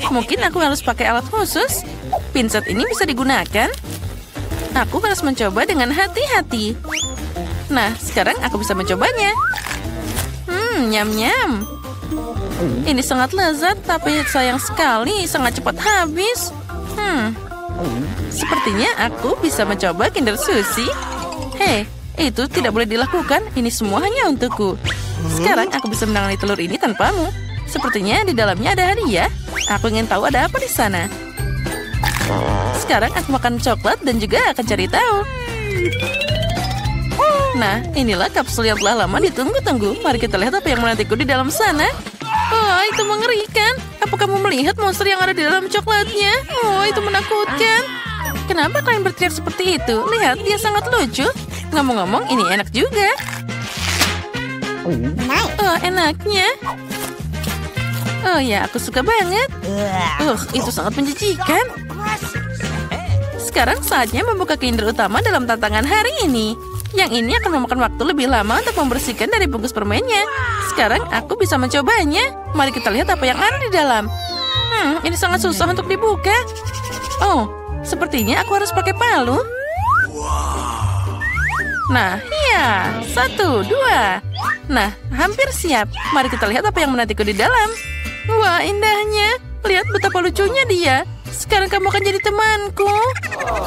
Mungkin aku harus pakai alat khusus. Pinset ini bisa digunakan. Aku harus mencoba dengan hati-hati. Nah, sekarang aku bisa mencobanya. Nyam-nyam. Ini sangat lezat, tapi sayang sekali sangat cepat habis. Sepertinya aku bisa mencoba Kinder Sushi. Hei, itu tidak boleh dilakukan. Ini semua hanya untukku. Sekarang aku bisa menangani telur ini tanpamu. Sepertinya di dalamnya ada hadiah. Aku ingin tahu ada apa di sana. Sekarang aku makan coklat dan juga akan cari tahu. Nah, inilah kapsul yang telah lama ditunggu-tunggu. Mari kita lihat apa yang menantiku di dalam sana. Oh, itu mengerikan. Apa kamu melihat monster yang ada di dalam coklatnya? Oh, itu menakutkan. Kenapa kalian berteriak seperti itu? Lihat, dia sangat lucu. Ngomong-ngomong, ini enak juga. Oh, enaknya. Oh ya, aku suka banget. Itu sangat menjijikan. Sekarang saatnya membuka Kinder utama dalam tantangan hari ini. Yang ini akan memakan waktu lebih lama untuk membersihkan dari bungkus permennya. Sekarang aku bisa mencobanya. Mari kita lihat apa yang ada di dalam. Ini sangat susah untuk dibuka. Oh, sepertinya aku harus pakai palu. Nah, ya. 1, 2. Nah, hampir siap. Mari kita lihat apa yang menantiku di dalam. Wah, indahnya. Lihat betapa lucunya dia. Sekarang kamu akan jadi temanku.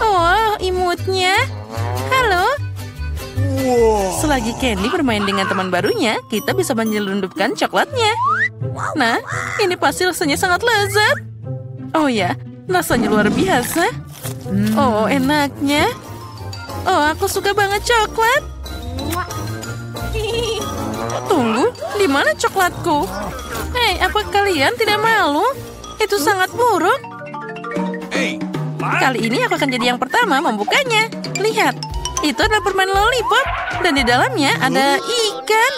Oh, imutnya. Halo. Selagi Candy bermain dengan teman barunya, kita bisa menyelundupkan coklatnya. Nah, ini pasti rasanya sangat lezat. Oh ya, rasanya luar biasa. Oh, enaknya. Oh, aku suka banget coklat. Tunggu, di mana coklatku? Hei, apa kalian tidak malu? Itu sangat buruk. Kali ini aku akan jadi yang pertama membukanya. Lihat, itu adalah permen lollipop. Dan di dalamnya ada ikan.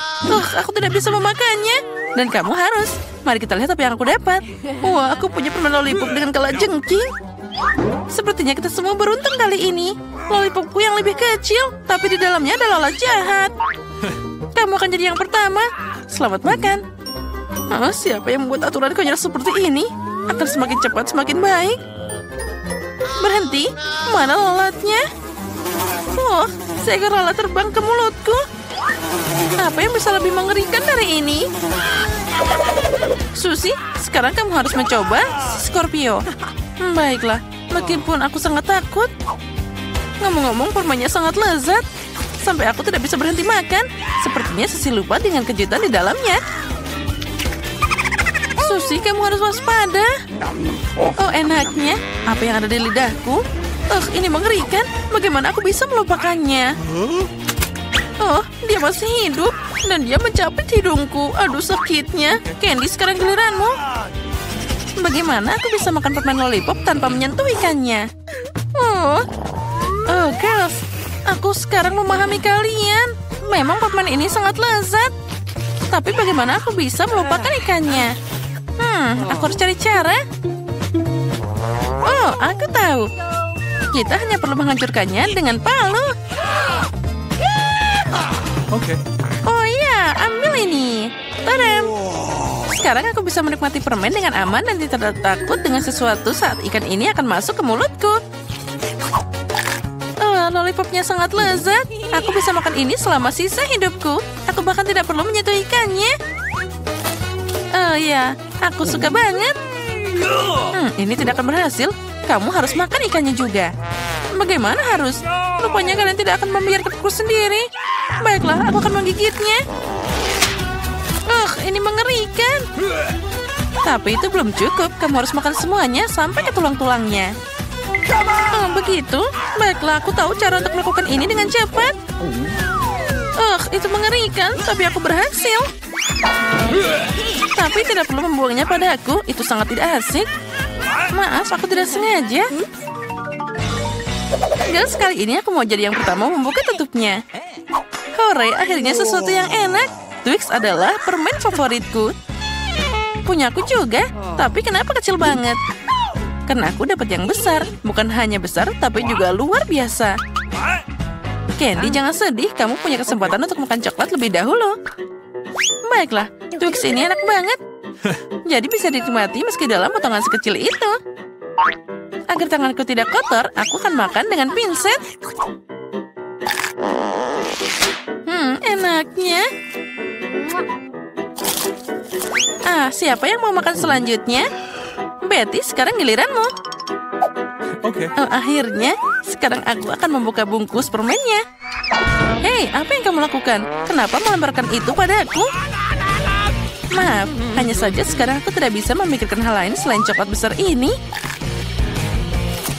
Aku tidak bisa memakannya. Dan kamu harus. Mari kita lihat apa yang aku dapat. Wah, aku punya permen lollipop dengan kalajengking. Sepertinya kita semua beruntung kali ini. Lollipopku yang lebih kecil, tapi di dalamnya ada lalat jahat. Kamu akan jadi yang pertama. Selamat makan. Siapa yang membuat aturan konyol seperti ini? Akan semakin cepat semakin baik. Berhenti. Mana lalatnya? Seekor lalat terbang ke mulutku. Apa yang bisa lebih mengerikan dari ini? Susie, sekarang kamu harus mencoba Scorpio. Baiklah, meskipun aku sangat takut. Ngomong-ngomong, permennya sangat lezat. Sampai aku tidak bisa berhenti makan. Sepertinya Susie lupa dengan kejutan di dalamnya. Susie, kamu harus waspada. Oh, enaknya. Apa yang ada di lidahku? Ini mengerikan. Bagaimana aku bisa melupakannya? Oh, dia masih hidup. Dan dia mencapit hidungku. Aduh, sakitnya. Candy, sekarang giliranmu. Bagaimana aku bisa makan permen lollipop tanpa menyentuh ikannya? Girls. Aku sekarang memahami kalian. Memang permen ini sangat lezat. Tapi bagaimana aku bisa melupakan ikannya? Aku harus cari cara. Oh, aku tahu. Kita hanya perlu menghancurkannya dengan palu. Oke. Oh iya, ambil ini. Tadam. Sekarang aku bisa menikmati permen dengan aman dan tidak takut dengan sesuatu saat ikan ini akan masuk ke mulutku. Lollipopnya sangat lezat. Aku bisa makan ini selama sisa hidupku. Aku bahkan tidak perlu menyentuh ikannya. Oh ya, aku suka banget. Ini tidak akan berhasil. Kamu harus makan ikannya juga. Bagaimana harus? Rupanya kalian tidak akan membiarkanku sendiri. Baiklah, aku akan menggigitnya. Ini mengerikan. Tapi itu belum cukup. Kamu harus makan semuanya sampai ke tulang-tulangnya. Begitu? Baiklah, aku tahu cara untuk melakukan ini dengan cepat. Itu mengerikan, tapi aku berhasil. Tapi tidak perlu membuangnya padaku. Itu sangat tidak asik. Maaf, aku tidak sengaja. Girls, kali ini aku mau jadi yang pertama membuka tutupnya. Hore, akhirnya sesuatu yang enak. Twix adalah permen favoritku. Punyaku juga, tapi kenapa kecil banget? Karena aku dapat yang besar. Bukan hanya besar, tapi juga luar biasa. Candy, jangan sedih. Kamu punya kesempatan untuk makan coklat lebih dahulu. Baiklah, Twix ini enak banget. Jadi bisa dinikmati meski dalam potongan sekecil itu. Agar tanganku tidak kotor, aku akan makan dengan pinset. Enaknya. Siapa yang mau makan selanjutnya? Betty, sekarang giliranmu. Oke. Akhirnya, sekarang aku akan membuka bungkus permennya. Hei, apa yang kamu lakukan? Kenapa melemparkan itu padaku? Maaf, hanya saja sekarang aku tidak bisa memikirkan hal lain selain coklat besar ini.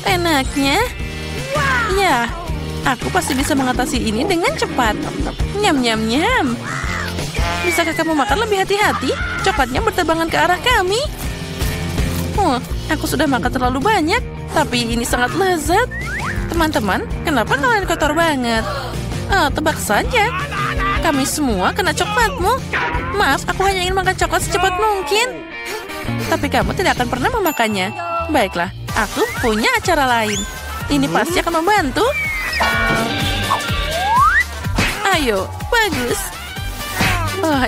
Enaknya. Ya, aku pasti bisa mengatasi ini dengan cepat. Nyam, nyam, nyam. Bisakah kamu makan lebih hati-hati? Coklatnya berterbangan ke arah kami. Aku sudah makan terlalu banyak, tapi ini sangat lezat. Teman-teman, kenapa kalian kotor banget? Tebak saja. Kami semua kena coklatmu. Maaf, aku hanya ingin makan coklat secepat mungkin. Tapi kamu tidak akan pernah memakannya. Baiklah, aku punya acara lain. Ini pasti akan membantu. Ayo, bagus.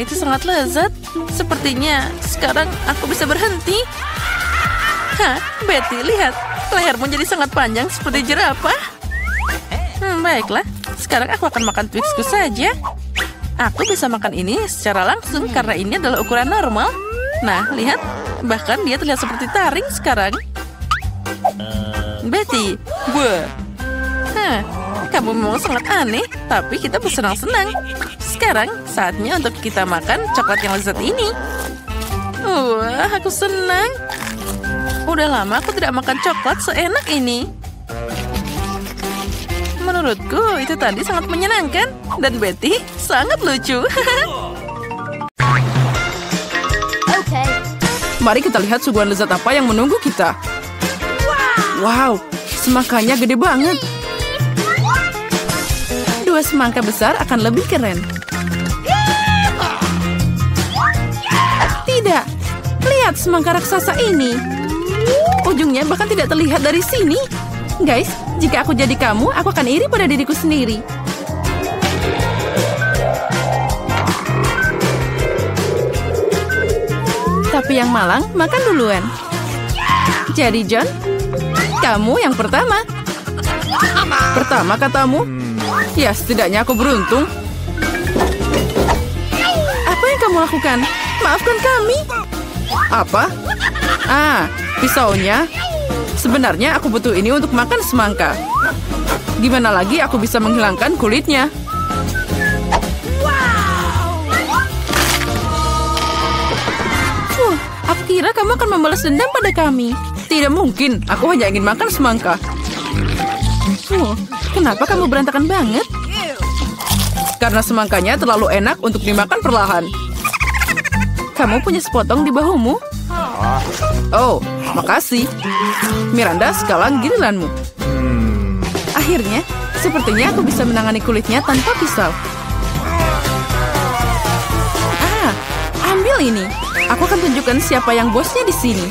Itu sangat lezat. Sepertinya sekarang aku bisa berhenti. Betty, lihat. Lehermu jadi sangat panjang seperti jerapah. Baiklah. Sekarang aku akan makan Twixku saja. Aku bisa makan ini secara langsung karena ini adalah ukuran normal. Nah, lihat. Bahkan dia terlihat seperti taring sekarang. Betty. Kamu memang sangat aneh, tapi kita bersenang-senang. Sekarang, saatnya untuk kita makan coklat yang lezat ini. Wah, aku senang. Udah lama aku tidak makan coklat seenak ini. Menurutku, itu tadi sangat menyenangkan. Dan Betty sangat lucu. Mari kita lihat suguhan lezat apa yang menunggu kita. Wow, semangkanya gede banget. 2 semangka besar akan lebih keren. Tidak, lihat semangka raksasa ini. Ujungnya bahkan tidak terlihat dari sini. Guys, jika aku jadi kamu, aku akan iri pada diriku sendiri. Tapi yang malang, makan duluan. Jadi John, kamu yang pertama. Pertama katamu? Ya, setidaknya aku beruntung. Apa yang kamu lakukan? Maafkan kami. Apa? Ah, pisaunya. Sebenarnya aku butuh ini untuk makan semangka. Gimana lagi aku bisa menghilangkan kulitnya? Aku kira kamu akan membalas dendam pada kami. Tidak mungkin, aku hanya ingin makan semangka. Kenapa kamu berantakan banget? Karena semangkanya terlalu enak untuk dimakan perlahan. Kamu punya sepotong di bahumu? Oh, makasih. Miranda, sekarang giliranmu. Akhirnya, sepertinya aku bisa menangani kulitnya tanpa pisau. Ambil ini. Aku akan tunjukkan siapa yang bosnya di sini.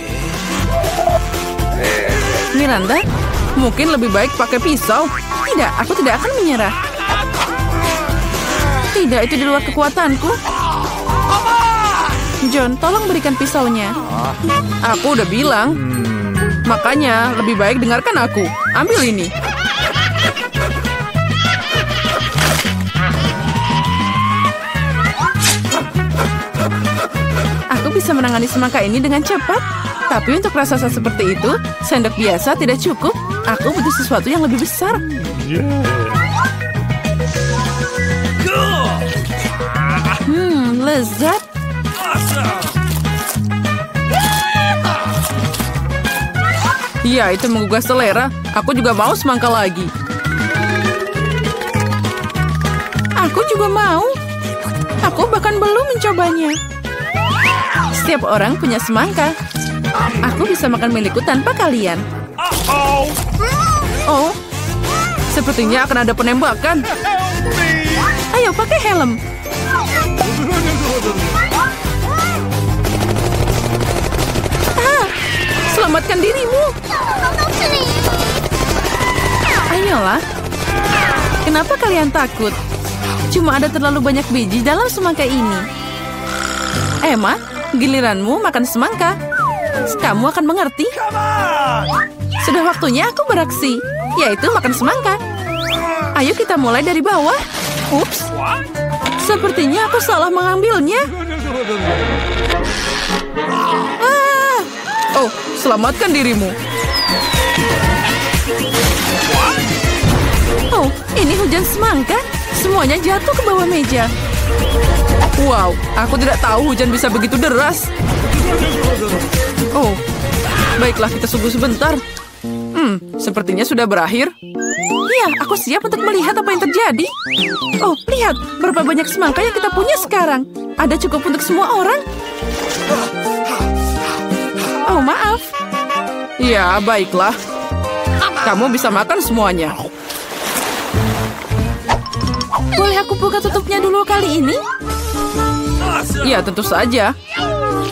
Miranda, mungkin lebih baik pakai pisau. Tidak, aku tidak akan menyerah. Tidak, itu di luar kekuatanku. John, tolong berikan pisaunya. Aku udah bilang. Makanya, lebih baik dengarkan aku. Ambil ini. Aku bisa menangani semangka ini dengan cepat. Tapi untuk raksasa seperti itu, sendok biasa tidak cukup. Aku butuh sesuatu yang lebih besar. Lezat. Iya, itu menggugah selera. Aku juga mau semangka lagi. Aku juga mau. Aku bahkan belum mencobanya. Setiap orang punya semangka. Aku bisa makan milikku tanpa kalian. Oh, sepertinya akan ada penembakan. Ayo pakai helm. Selamatkan dirimu. Ayolah. Kenapa kalian takut? Cuma ada terlalu banyak biji dalam semangka ini. Emma, giliranmu makan semangka. Kamu akan mengerti. Sudah waktunya aku beraksi, yaitu makan semangka. Ayo kita mulai dari bawah. Ups, sepertinya aku salah mengambilnya. Oh, selamatkan dirimu. Oh, ini hujan semangka. Semuanya jatuh ke bawah meja. Wow, aku tidak tahu hujan bisa begitu deras. Oh, baiklah kita tunggu sebentar. Sepertinya sudah berakhir. Iya, aku siap untuk melihat apa yang terjadi. Oh, lihat berapa banyak semangka yang kita punya sekarang. Ada cukup untuk semua orang. Oh, maaf. Ya, baiklah. Kamu bisa makan semuanya. Boleh aku buka tutupnya dulu kali ini? Ya, tentu saja.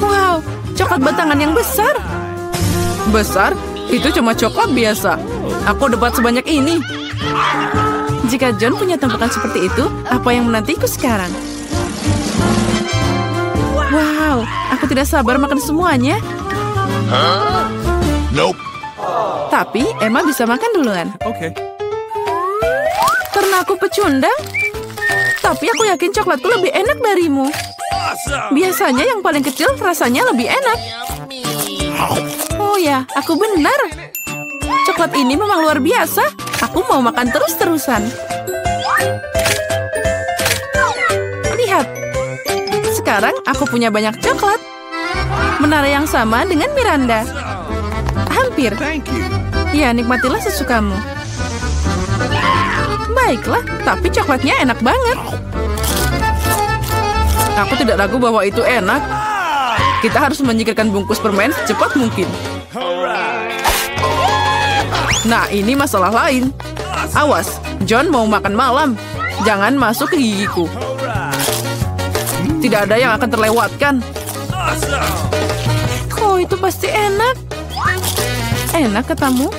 Wow, coklat batangan yang besar. Besar? Itu cuma coklat biasa. Aku dapat sebanyak ini. Jika John punya tampakan seperti itu, apa yang menantiku sekarang? Wow, aku tidak sabar makan semuanya. Nope. Tapi Emma bisa makan duluan. Okay. Karena aku pecundang. Tapi aku yakin coklatku lebih enak darimu. Biasanya yang paling kecil rasanya lebih enak. Oh ya, aku benar. Coklat ini memang luar biasa. Aku mau makan terus-terusan. Lihat. Sekarang aku punya banyak coklat. Menara yang sama dengan Miranda. Hampir. Thank you. Ya, nikmatilah sesukamu. Baiklah, tapi coklatnya enak banget. Aku tidak ragu bahwa itu enak. Kita harus menyingkirkan bungkus permen secepat mungkin. Nah, ini masalah lain. Awas, John mau makan malam. Jangan masuk ke gigiku. Tidak ada yang akan terlewatkan. Oh, itu pasti enak. Enak katamu?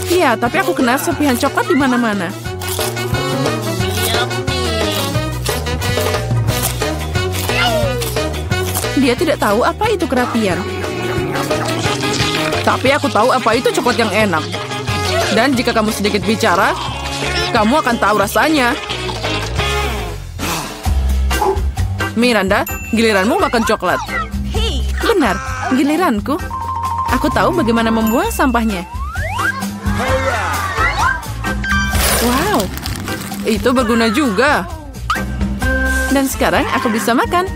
Iya, tapi aku kena serpihan coklat di mana-mana. Dia tidak tahu apa itu kerapian. Tapi aku tahu apa itu coklat yang enak. Dan jika kamu sedikit bicara, kamu akan tahu rasanya. Miranda, giliranmu makan coklat. Benar, giliranku. Aku tahu bagaimana membuang sampahnya. Wow, itu berguna juga. Dan sekarang aku bisa makan.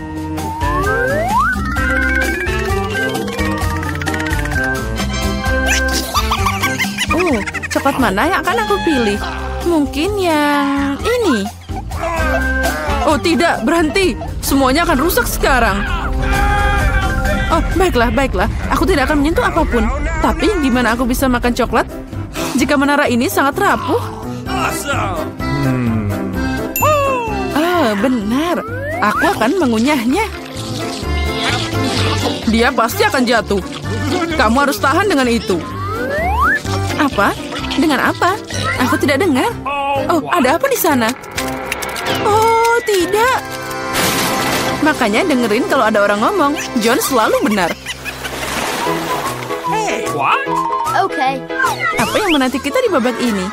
Coklat mana yang akan aku pilih? Mungkin yang ini. Oh tidak, berhenti. Semuanya akan rusak sekarang. Oh, baiklah, baiklah. Aku tidak akan menyentuh apapun. Tapi gimana aku bisa makan coklat jika menara ini sangat rapuh? Ah, benar. Aku akan mengunyahnya. Dia pasti akan jatuh. Kamu harus tahan dengan itu. Apa? Dengan apa? Aku tidak dengar. Oh, ada apa di sana? Oh, tidak. Makanya dengerin kalau ada orang ngomong. John selalu benar. What? Okay. Apa yang menanti kita di babak ini?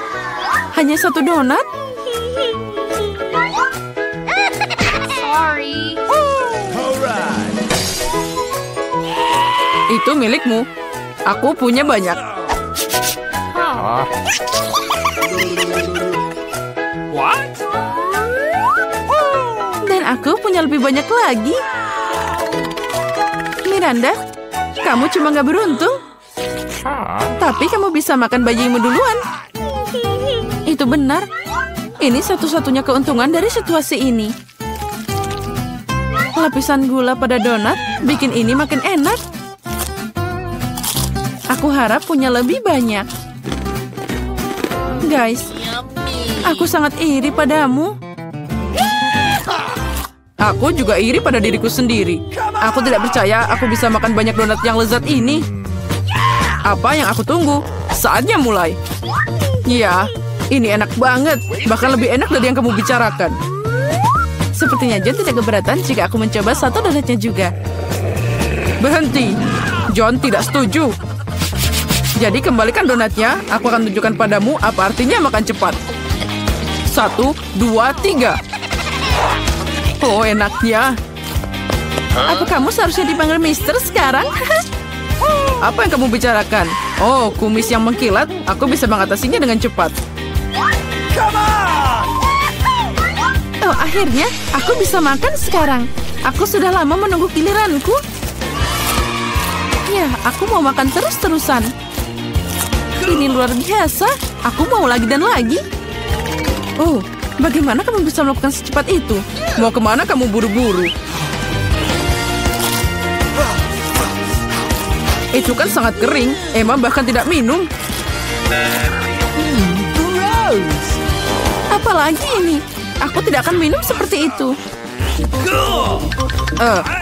Hanya satu donat? Sorry. Itu milikmu. Aku punya banyak. What? Dan aku punya lebih banyak lagi. Miranda, kamu cuma gak beruntung. Tapi kamu bisa makan bayimu duluan. Itu benar. Ini satu-satunya keuntungan dari situasi ini. Lapisan gula pada donat bikin ini makin enak. Aku harap punya lebih banyak. Guys, aku sangat iri padamu. Aku juga iri pada diriku sendiri. Aku tidak percaya aku bisa makan banyak donat yang lezat ini. Apa yang aku tunggu? Saatnya mulai. Ya, ini enak banget. Bahkan lebih enak dari yang kamu bicarakan. Sepertinya John tidak keberatan jika aku mencoba satu donatnya juga. Berhenti. John tidak setuju. Jadi kembalikan donatnya. Aku akan tunjukkan padamu apa artinya makan cepat. 1, 2, 3. Oh, enaknya. Apa kamu seharusnya dipanggil Mister sekarang? Apa yang kamu bicarakan? Oh, kumis yang mengkilat. Aku bisa mengatasinya dengan cepat. Oh, akhirnya aku bisa makan sekarang. Aku sudah lama menunggu giliranku. Ya, aku mau makan terus-terusan. Ini luar biasa. Aku mau lagi dan lagi. Oh, bagaimana kamu bisa melakukan secepat itu? Mau kemana kamu buru-buru? Itu kan sangat kering. Emma bahkan tidak minum. Apalagi ini? Aku tidak akan minum seperti itu.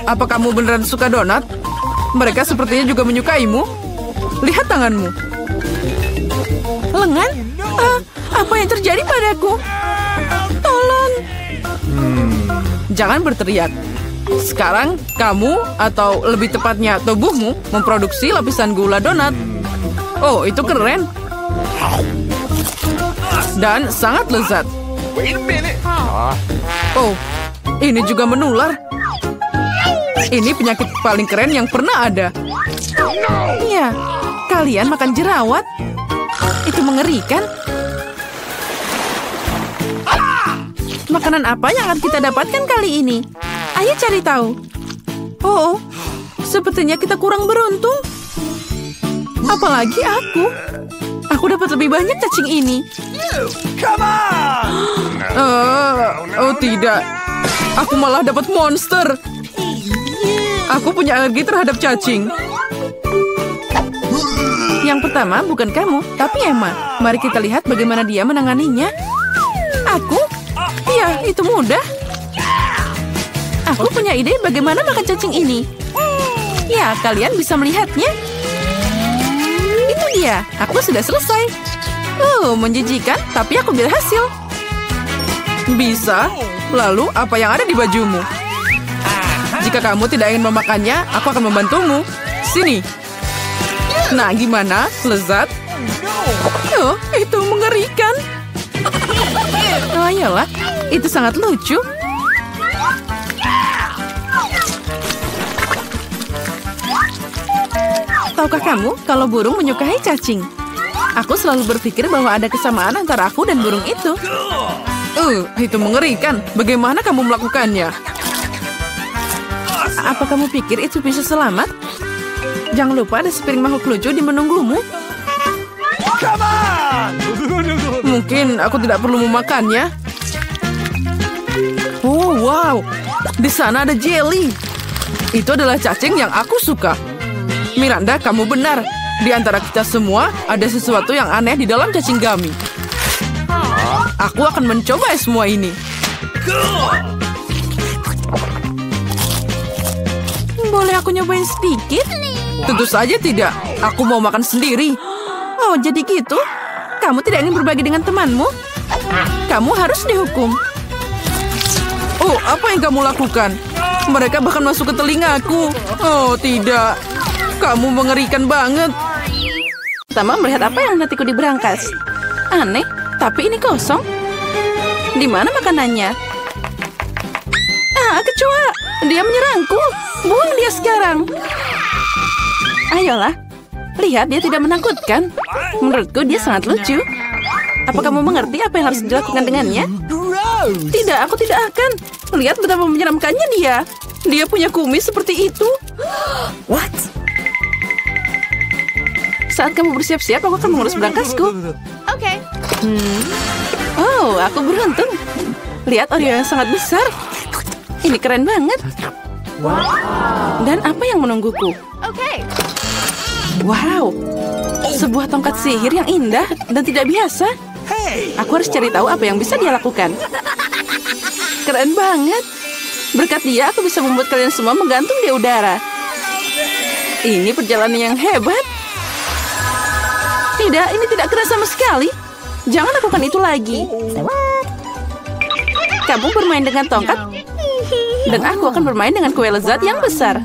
Apa kamu beneran suka donat? Mereka sepertinya juga menyukaimu. Lihat tanganmu. Lengan? Apa yang terjadi padaku? Tolong. Jangan berteriak. Sekarang kamu, atau lebih tepatnya tubuhmu, memproduksi lapisan gula donat. Oh, itu keren. Dan sangat lezat. Oh, ini juga menular. Ini penyakit paling keren yang pernah ada. Ya, kalian makan jerawat. Itu mengerikan. Makanan apa yang akan kita dapatkan kali ini? Ayo cari tahu. Oh, sepertinya kita kurang beruntung. Apalagi aku. Aku dapat lebih banyak cacing ini. Oh tidak. Aku malah dapat monster. Aku punya alergi terhadap cacing. Yang pertama bukan kamu, tapi Emma. Mari kita lihat bagaimana dia menanganinya. Aku? Ya, itu mudah. Aku punya ide bagaimana makan cacing ini. Ya, kalian bisa melihatnya. Itu dia, aku sudah selesai. Menjijikan, tapi aku berhasil. Bisa? Lalu apa yang ada di bajumu? Jika kamu tidak ingin memakannya, aku akan membantumu. Sini. Nah, gimana? Lezat? Oh, itu mengerikan. Oh, ayolah, itu sangat lucu. Tahukah kamu kalau burung menyukai cacing? Aku selalu berpikir bahwa ada kesamaan antara aku dan burung itu. Itu mengerikan. Bagaimana kamu melakukannya? Apa kamu pikir itu bisa selamat? Jangan lupa ada sepiring makhluk lucu di menunggumu. Mungkin aku tidak perlu memakannya. Oh, wow. Di sana ada jelly. Itu adalah cacing yang aku suka. Miranda, kamu benar. Di antara kita semua, ada sesuatu yang aneh di dalam cacing gummy. Aku akan mencoba semua ini. Boleh aku nyobain sedikit? Tentu saja tidak. Aku mau makan sendiri. Oh, jadi gitu? Kamu tidak ingin berbagi dengan temanmu? Kamu harus dihukum. Oh, apa yang kamu lakukan? Mereka bahkan masuk ke telingaku. Oh, tidak. Kamu mengerikan banget. Pertama melihat apa yang hatiku di berangkas. Aneh, tapi ini kosong. Di mana makanannya? Kecoa. Dia menyerangku. Buang dia sekarang. Ayolah. Lihat, dia tidak menakutkan. Menurutku dia sangat lucu. Apa kamu mengerti apa yang harus dilakukan dengannya? Tidak, aku tidak akan. Lihat betapa menyeramkannya dia. Dia punya kumis seperti itu. What? Saat kamu bersiap-siap, aku akan mengurus berangkasku. Oke. Oh, aku beruntung. Lihat Oreo yang sangat besar. Ini keren banget. Dan apa yang menungguku? Oke. Wow, sebuah tongkat sihir yang indah dan tidak biasa. Aku harus cari tahu apa yang bisa dia lakukan. Keren banget. Berkat dia, aku bisa membuat kalian semua menggantung di udara. Ini perjalanan yang hebat. Tidak, ini tidak keras sama sekali. Jangan lakukan itu lagi. Kamu bermain dengan tongkat, dan aku akan bermain dengan kue lezat yang besar.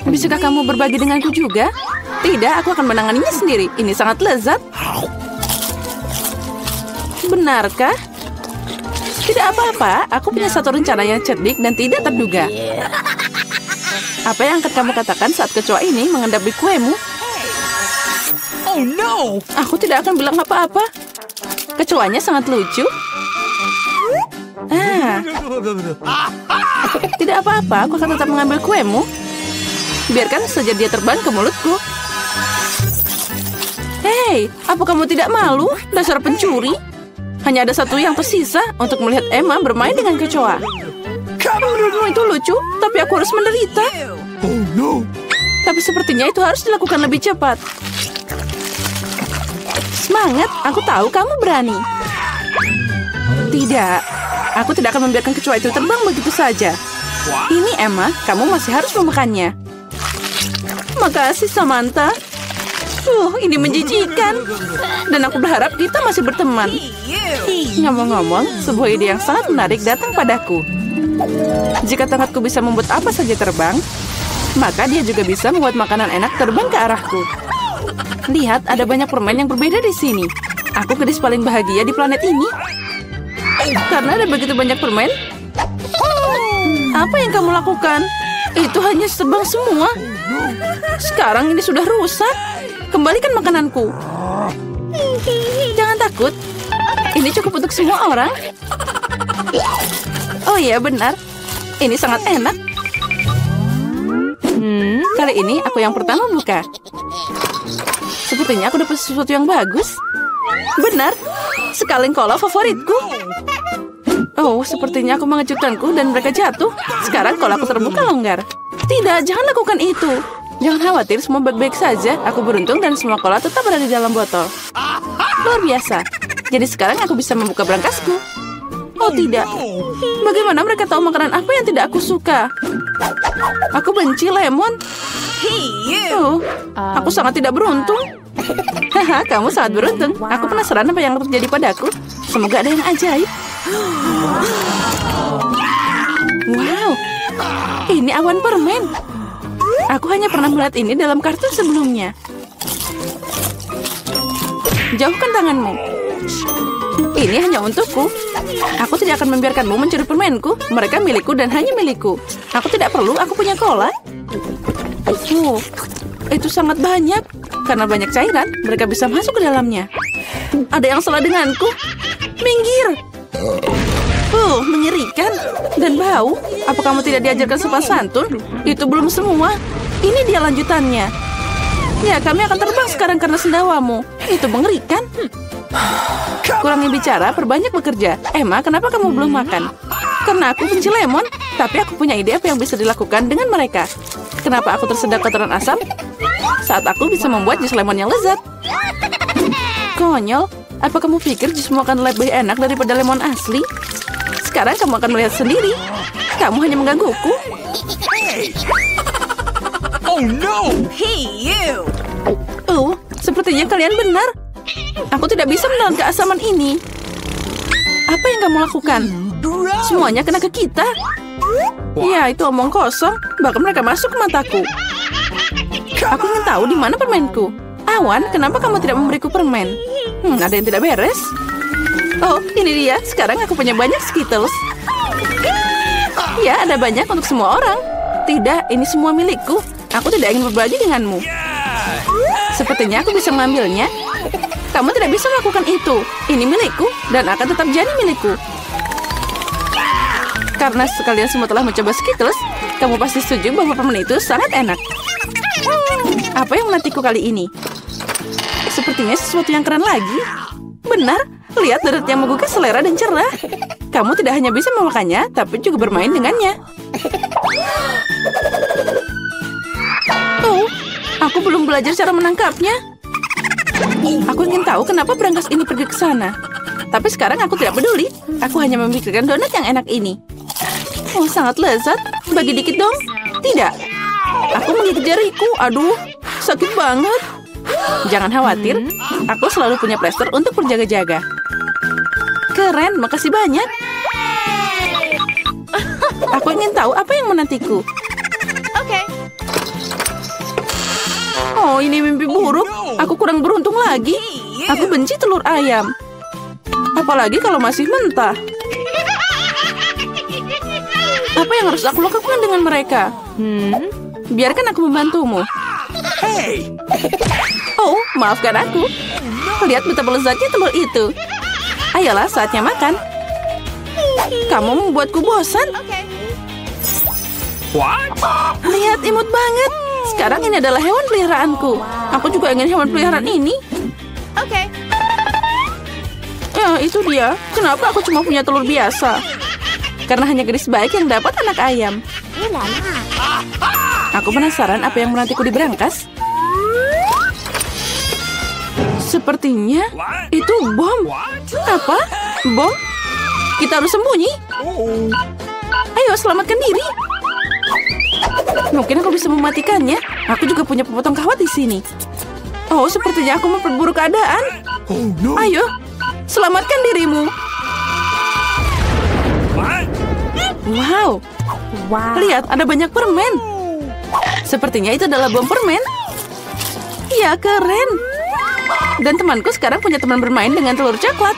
Bisakah kamu berbagi denganku juga? Tidak, aku akan menanganinya sendiri. Ini sangat lezat. Benarkah? Tidak apa-apa, aku punya satu rencana yang cerdik dan tidak terduga. Apa yang akan kamu katakan saat kecoa ini mengendap di kuemu? Oh no! Aku tidak akan bilang apa-apa. Kecoanya sangat lucu. Tidak apa-apa, aku akan tetap mengambil kuemu. Biarkan saja dia terbang ke mulutku. Hei, apa kamu tidak malu? Dasar pencuri. Hanya ada satu yang tersisa untuk melihat Emma bermain dengan kecoa. Menurutmu itu lucu, tapi aku harus menderita. Oh no! Tapi sepertinya itu harus dilakukan lebih cepat. Semangat, aku tahu kamu berani. Tidak, aku tidak akan membiarkan kecoa itu terbang begitu saja. Ini Emma, kamu masih harus memakannya. Makasih Samantha. Ini menjijikan. Dan aku berharap kita masih berteman. Ngomong-ngomong, sebuah ide yang sangat menarik datang padaku. Jika tongkatku bisa membuat apa saja terbang, maka dia juga bisa membuat makanan enak terbang ke arahku. Lihat, ada banyak permen yang berbeda di sini. Aku gadis paling bahagia di planet ini. Karena ada begitu banyak permen. Apa yang kamu lakukan? Itu hanya terbang semua. Sekarang ini sudah rusak. Kembalikan makananku. Jangan takut. Ini cukup untuk semua orang. Oh iya, benar. Ini sangat enak. Kali ini aku yang pertama buka. Sepertinya aku dapat sesuatu yang bagus. Benar. Sekaleng cola favoritku. Oh, sepertinya aku mengejutkanku dan mereka jatuh. Sekarang colaku terbuka longgar. Tidak, jangan lakukan itu. Jangan khawatir, semua baik-baik saja. Aku beruntung dan semua cola tetap ada di dalam botol. Luar biasa. Jadi sekarang aku bisa membuka berangkasku. Oh tidak. Bagaimana mereka tahu makanan apa yang tidak aku suka? Aku benci lemon. Oh, aku sangat tidak beruntung. Haha, kamu sangat beruntung. Aku penasaran apa yang terjadi padaku. Semoga ada yang ajaib. Wow, ini awan permen. Aku hanya pernah melihat ini dalam kartun sebelumnya. Jauhkan tanganmu. Ini hanya untukku. Aku tidak akan membiarkanmu mencuri permenku. Mereka milikku dan hanya milikku. Aku tidak perlu, aku punya cola. Oh, itu sangat banyak. Karena banyak cairan, mereka bisa masuk ke dalamnya. Ada yang salah denganku. Minggir. Mengerikan. Dan bau. Apa kamu tidak diajarkan sopan santun? Itu belum semua. Ini dia lanjutannya. Ya, kami akan terbang sekarang karena sendawamu. Itu mengerikan. Kurangi bicara, perbanyak bekerja. Emma, kenapa kamu belum makan? Karena aku benci lemon. Tapi aku punya ide apa yang bisa dilakukan dengan mereka. Kenapa aku tersedak kotoran asam? Saat aku bisa membuat jus lemon yang lezat. Konyol. Apa kamu pikir jusmu akan lebih enak daripada lemon asli? Sekarang kamu akan melihat sendiri. Kamu hanya menggangguku. Oh no! Sepertinya kalian benar. Aku tidak bisa menelan keasaman ini. Apa yang kamu lakukan? Semuanya kena ke kita. Ya, itu omong kosong. Bahkan mereka masuk ke mataku. Aku ingin tahu di mana permenku. Awan, kenapa kamu tidak memberiku permen? Ada yang tidak beres. Oh, ini dia. Sekarang aku punya banyak Skittles. Ya, ada banyak untuk semua orang. Tidak, ini semua milikku. Aku tidak ingin berbagi denganmu. Sepertinya aku bisa mengambilnya. Kamu tidak bisa melakukan itu. Ini milikku dan akan tetap jadi milikku. Karena sekalian semua telah mencoba Skittles, kamu pasti setuju bahwa permen itu sangat enak. Apa yang menantiku kali ini? Sepertinya sesuatu yang keren lagi. Benar, lihat deret yang menggugah selera dan cerah. Kamu tidak hanya bisa memakannya, tapi juga bermain dengannya. Oh, aku belum belajar cara menangkapnya. Aku ingin tahu kenapa berangkas ini pergi ke sana. Tapi sekarang aku tidak peduli. Aku hanya memikirkan donat yang enak ini. Oh, sangat lezat. Bagi dikit dong. Tidak. Aku menggigit jariku. Aduh, sakit banget. Jangan khawatir. Aku selalu punya plester untuk berjaga-jaga. Keren, makasih banyak. Aku ingin tahu apa yang menantiku. Oh, ini mimpi buruk. Aku kurang beruntung lagi. Aku benci telur ayam. Apalagi kalau masih mentah. Apa yang harus aku lakukan dengan mereka? Biarkan aku membantumu. Oh, maafkan aku. Lihat betapa lezatnya telur itu. Ayolah, saatnya makan. Kamu membuatku bosan. Lihat, imut banget. Sekarang ini adalah hewan peliharaanku. Aku juga ingin hewan peliharaan ini. Ya, itu dia. Kenapa aku cuma punya telur biasa? Karena hanya gadis baik yang dapat anak ayam. Aku penasaran apa yang menantiku di berangkas. Sepertinya itu bom. Apa? Bom? Kita harus sembunyi. Ayo, selamatkan diri. Mungkin aku bisa mematikannya. Aku juga punya pemotong kawat di sini. Oh, sepertinya aku memperburuk keadaan. Ayo, selamatkan dirimu. Wow. Lihat, ada banyak permen. Sepertinya itu adalah bom permen. Ya, keren. Dan temanku sekarang punya teman bermain dengan telur coklat.